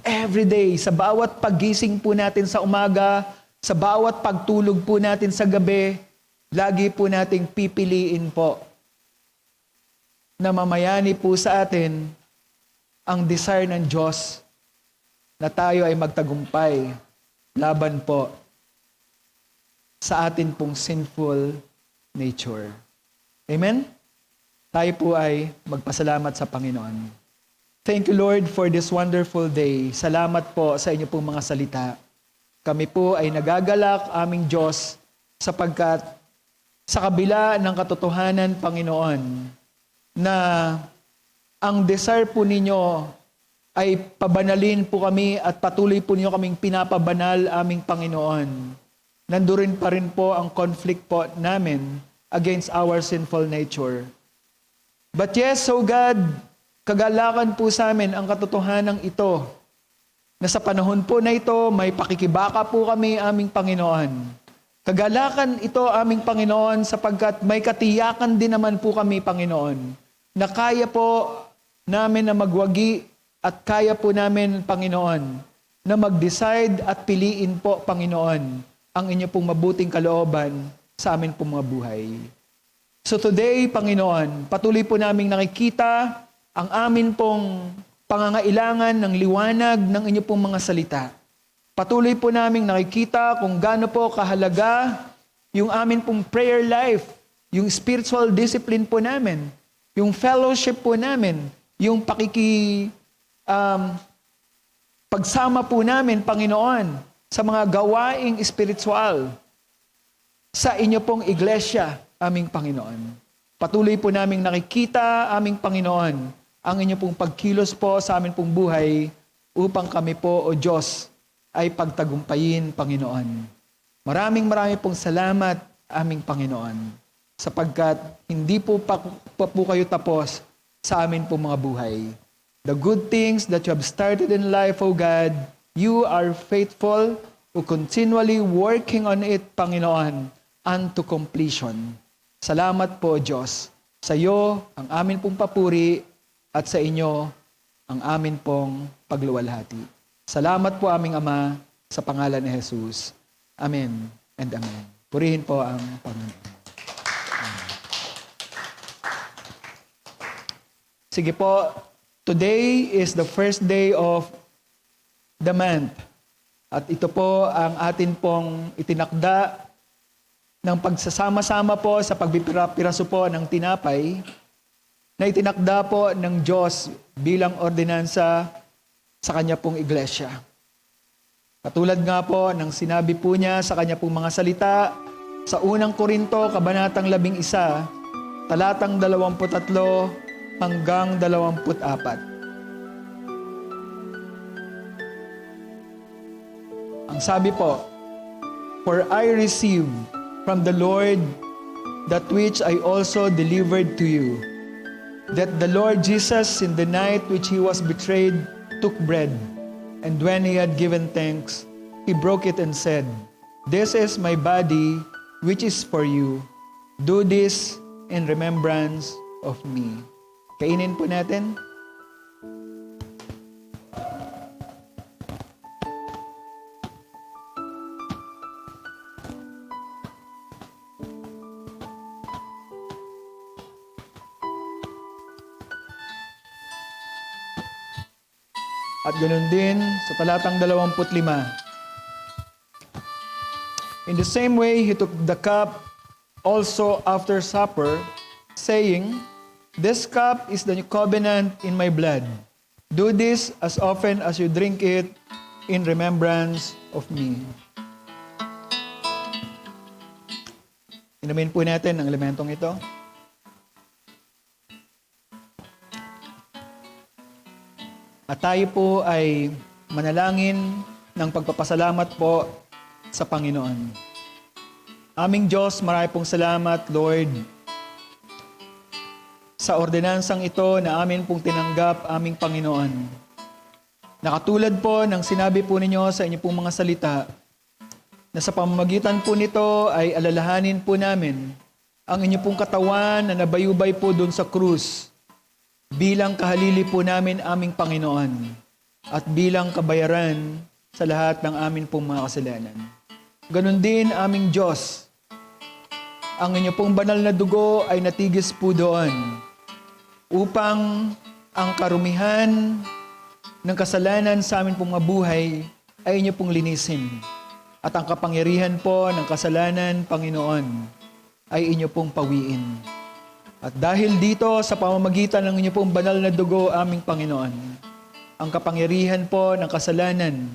Every day, sa bawat paggising po natin sa umaga, sa bawat pagtulog po natin sa gabi, lagi po nating pipiliin po na mamayani po sa atin ang desire ng Diyos na tayo ay magtagumpay laban po sa atin pong sinful nature. Amen? Tayo po ay magpasalamat sa Panginoon. Thank you, Lord, for this wonderful day. Salamat po sa inyo pong mga salita. Kami po ay nagagalak, aming Diyos, sapagkat sa kabila ng katotohanan, Panginoon, na ang desire po ninyo ay pabanalin po kami at patuloy po ninyo kaming pinapabanal, aming Panginoon. Nandoon pa rin po ang conflict po namin against our sinful nature. But yes, so God, kagalakan po sa amin ang katotohanan ito na sa panahon po na ito, may pakikibaka po kami, aming Panginoon. Kagalakan ito, aming Panginoon, sapagkat may katiyakan din naman po kami, Panginoon, na kaya po namin na magwagi at kaya po namin, Panginoon, na mag-decide at piliin po, Panginoon, ang inyo pong mabuting kalooban sa amin pong mga buhay. So today, Panginoon, patuloy po naming nakikita ang amin pong pangangailangan ng liwanag ng inyo pong mga salita. Patuloy po naming nakikita kung gaano po kahalaga yung amin pong prayer life, yung spiritual discipline po namin, yung fellowship po namin, yung pagsama po namin, Panginoon, sa mga gawaing spiritual sa inyo pong iglesia, aming Panginoon. Patuloy po naming nakikita, aming Panginoon, ang inyo pong pagkilos po sa amin pong buhay upang kami po, O Diyos, ay pagtagumpayin, Panginoon. Maraming pong salamat, aming Panginoon, sapagkat hindi po pa po kayo tapos sa amin pong mga buhay. The good things that you have started in life, O God, you are faithful to continually working on it, Panginoon, unto completion. Salamat po, Diyos. Sa iyo, ang amin pong papuri at sa inyo, ang amin pong pagluwalhati. Salamat po, aming Ama, sa pangalan ni Jesus. Amen and amen. Purihin po ang Panginoon. Sige po, today is the first day of the month. At ito po ang atin pong itinakda ng pagsasama-sama po sa pagbipiraso po ng tinapay na itinakda po ng Diyos bilang ordinansa sa kanya pong iglesia. Katulad nga po ng sinabi po niya sa kanya pong mga salita sa unang Korinto, kabanatang 11, talatang 23 hanggang 24. Ang sabi po, "For I received from the Lord that which I also delivered to you, that the Lord Jesus, in the night which he was betrayed, took bread, and when he had given thanks, he broke it and said, 'This is my body, which is for you. Do this in remembrance of me.'" Kainin po natin. At ganoon din sa talatang 25. In the same way, he took the cup also after supper, saying, "This cup is the new covenant in my blood. Do this as often as you drink it in remembrance of me." Inumin po natin ang elementong ito. At tayo po ay manalangin ng pagpapasalamat po sa Panginoon. Aming Diyos, marami pong salamat, Lord, sa ordinansang ito na amin pong tinanggap, aming Panginoon. Nakatulad po ng sinabi po ninyo sa inyo pong mga salita, na sa pamamagitan po nito ay alalahanin po namin ang inyo pong katawan na nabayubay po doon sa krus, bilang kahalili po namin, aming Panginoon. at bilang kabayaran sa lahat ng amin pong mga kasalanan. Ganon din aming Diyos, ang inyo pong banal na dugo ay natigis po doon upang ang karumihan ng kasalanan sa amin pong mga buhay ay inyo pong linisin. At ang kapangyarihan po ng kasalanan, Panginoon, ay inyo pong pawiin. At dahil dito, sa pamamagitan ng inyo pong banal na dugo, aming Panginoon, ang kapangyarihan po ng kasalanan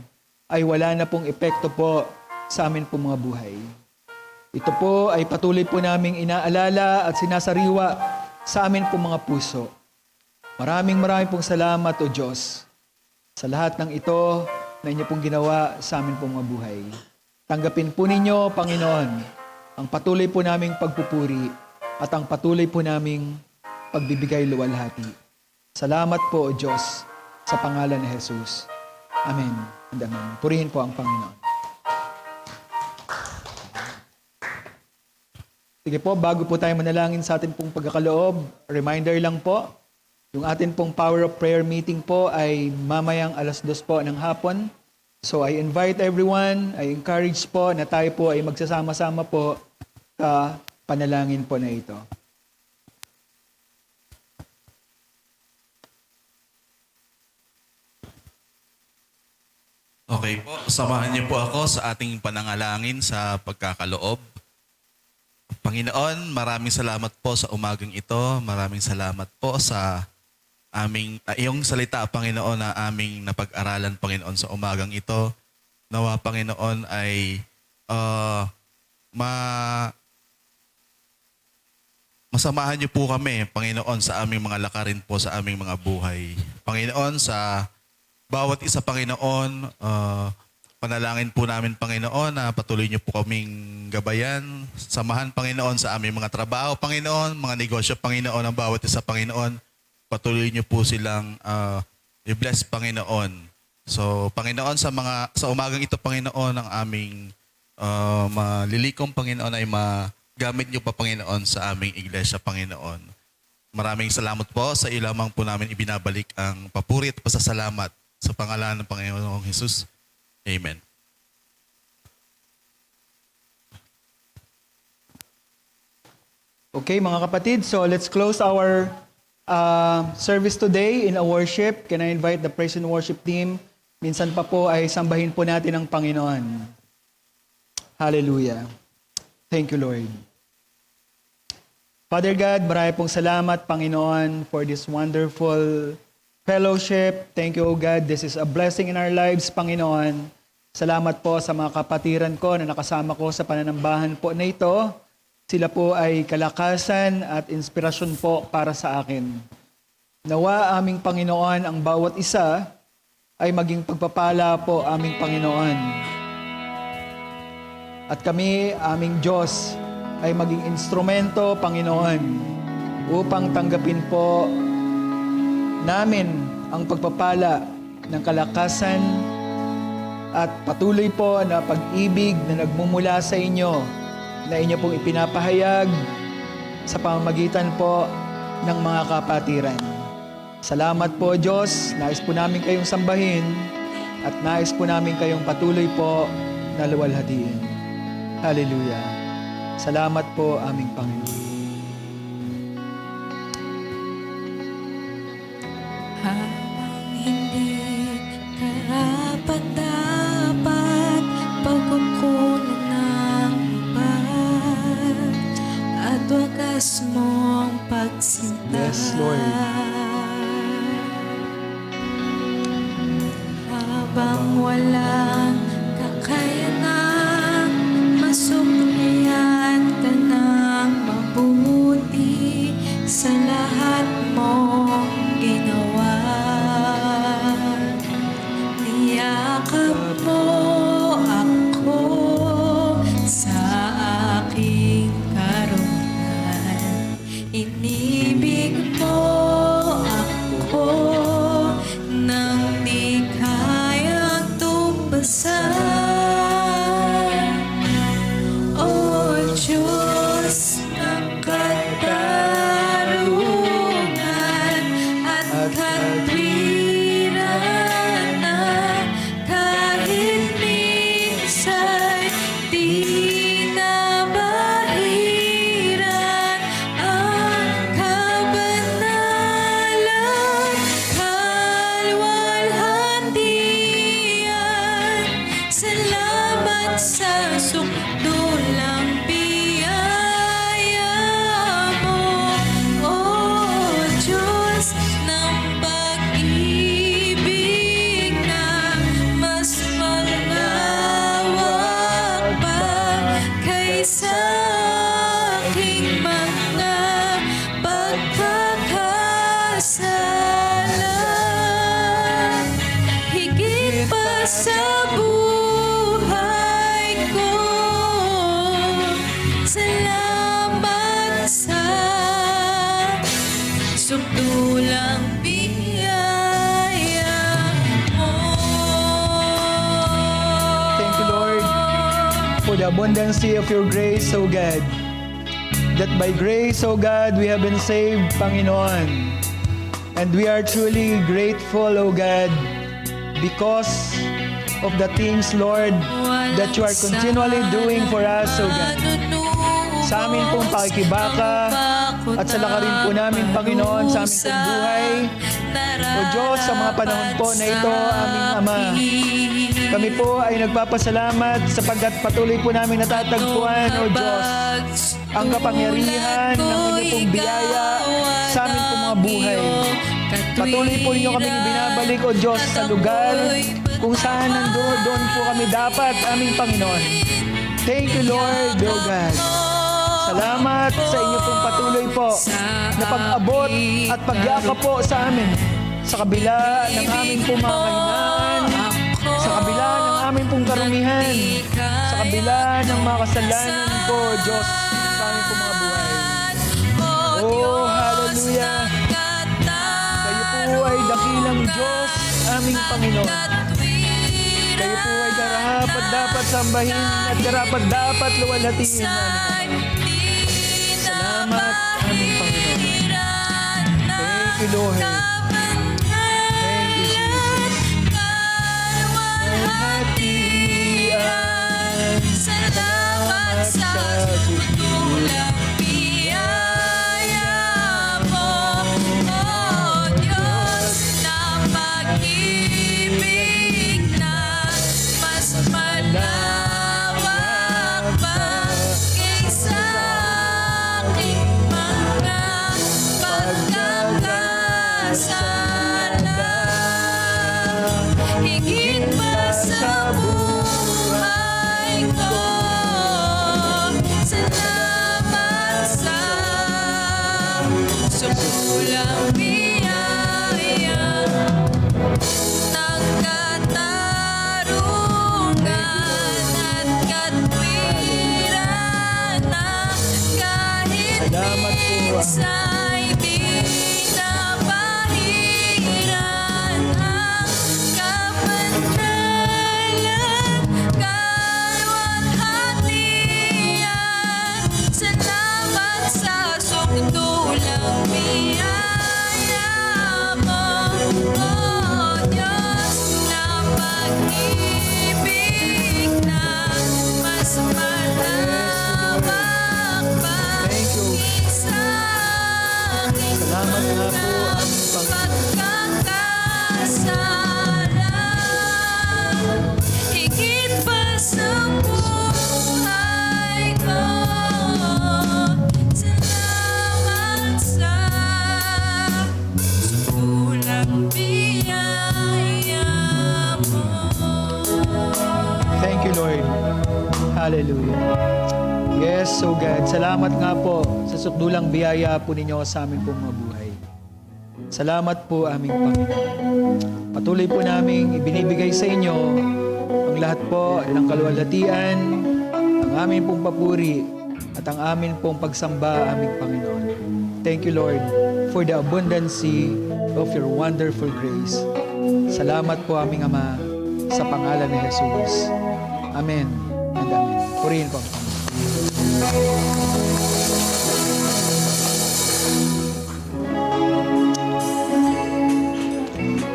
ay wala na pong epekto po sa amin pong mga buhay. Ito po ay patuloy po naming inaalala at sinasariwa sa amin pong mga puso. Maraming pong salamat, O Diyos, sa lahat ng ito na inyo pong ginawa sa amin pong mga buhay. Tanggapin po ninyo, Panginoon, ang patuloy po naming pagpupuri at ang patuloy po naming pagbibigay luwalhati. Salamat po, O Diyos, sa pangalan ni Jesus. Amen and amen. Purihin po ang Panginoon. Sige po, bago po tayo manalangin sa atin pong pagkakaloob, reminder lang po, yung atin pong Power of Prayer meeting po ay mamayang 2:00 po ng hapon. So I invite everyone, I encourage po na tayo po ay magsasama-sama po sa panalangin po na ito. Okay po, samahan niyo po ako sa ating pananalangin sa pagkakaloob. Panginoon, maraming salamat po sa umagang ito. Maraming salamat po sa aming iyong salita, Panginoon, na aming napag-aralan, Panginoon, sa umagang ito. Nawa, Panginoon, ay masamahan niyo po kami, Panginoon, sa aming mga lakarin po, sa aming mga buhay. Panginoon, sa bawat isa, Panginoon, panalangin po namin, Panginoon, na patuloy niyo po kaming gabayan. Samahan, Panginoon, sa aming mga trabaho, Panginoon, mga negosyo, Panginoon, ang bawat isa, Panginoon. Patuloy niyo po silang i-bless, Panginoon. So, Panginoon, sa umagang ito, Panginoon, ang aming malilikom, Panginoon, ay magamit niyo pa, Panginoon, sa aming iglesia, Panginoon. Maraming salamat po. Sa iyo lamang po namin ibinabalik ang papuri at pasasalamat sa pangalan ng Panginoong Jesus. Amen. Okay, mga kapatid, so let's close our service today in a worship. Can I invite the praise and worship team? Minsan pa po ay sambahin po natin ang Panginoon. Hallelujah. Thank you, Lord. Father God, marami pong salamat, Panginoon, for this wonderful fellowship. Thank you, O God. This is a blessing in our lives, Panginoon. Salamat po sa mga kapatiran ko na nakasama ko sa pananambahan po na ito. Sila po ay kalakasan at inspirasyon po para sa akin. Nawa aming Panginoon ang bawat isa ay maging pagpapala po aming Panginoon. At kami, aming Diyos, ay maging instrumento, Panginoon, upang tanggapin po namin ang pagpapala ng kalakasan at patuloy po na pag-ibig na nagmumula sa inyo na inyo pong ipinapahayag sa pamamagitan po ng mga kapatiran. Salamat po, Diyos. Nais po namin kayong sambahin at nais po namin kayong patuloy po na luwalhatiin. Hallelujah. Salamat po, aming Panginoon. Habang hindi karapat-dapat pagkukunan ng iba at wagas mong pagsinta. Yes, Lord. Habang walang kakayanang masuklian ka ng mabuti sa lahat mong ginawa. Niyakap mo ako sa aking karunan. Inibig mo ako nang di kayang tumbasan. O Diyos ng katarungan at katwiran the abundancy of your grace, O God. That by grace, O God, we have been saved, Panginoon. And we are truly grateful, O God, because of the things, Lord, that you are continually doing for us, O God. Sa amin pong pakikibaka at sa lakarin po namin, Panginoon, sa aming pong buhay. O Diyos, sa mga panahon po na ito, aming Ama, kami po ay nagpapasalamat sapagkat patuloy po namin natatagpuan, O Diyos, ang kapangyarihan ng inyong pong biyaya sa aming pong mga buhay. Patuloy po ninyo kami binabalik, O Diyos, sa lugar kung saan doon po kami dapat, aming Panginoon. Thank you, Lord, O God. Salamat sa inyo pong patuloy po na pag-abot at pagyakap po sa amin sa kabila ng aming pong mga kahinaan, sa kabila ng aming pong karumihan, sa kabila ng mga kasalanan po, Diyos, sa aming pong mga buhay. Oh, hallelujah! Kayo po ay dakilang Diyos, aming Panginoon. Kayo po ay dapat sambahin at dapat luwalhatiin namin. Salamat, aming Panginoon. Thank you, Lord. Thank you, Jesus. Hatian, salamat sa sutulang biyaya mo, O Diyos, na pag-ibig na mas malawak pa kaysa aking mga pagkakasala. Higit pa sa buhay ko, salamat sa sulang biyaya ng katarungan at katwiran na kahit minsa'y di napahiran ang kapanalan, kalwalhatian. Salamat sa sukdulang biyaya mo, O Diyos, na pag-ibig na mas malawak pa sa aking mga pagkakasala. Higit pa sa buhay ko, salamat sa sulang biyaya mo. Thank you, Lord. Hallelujah. Yes, so God. Salamat nga po sa sukdulang biyaya po ninyo sa amin pong mga buhay. Salamat po, aming Panginoon. Patuloy po namin ibinibigay sa inyo ang lahat po ng kaluwalhatian, ang amin pong papuri, at ang amin pong pagsamba, aming Panginoon. Thank you, Lord, for the abundancy of your wonderful grace. Salamat po, aming Ama, sa pangalan ni Jesus. Amen and amen. Purihin po ang Panginoon.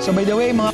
So by the way, mga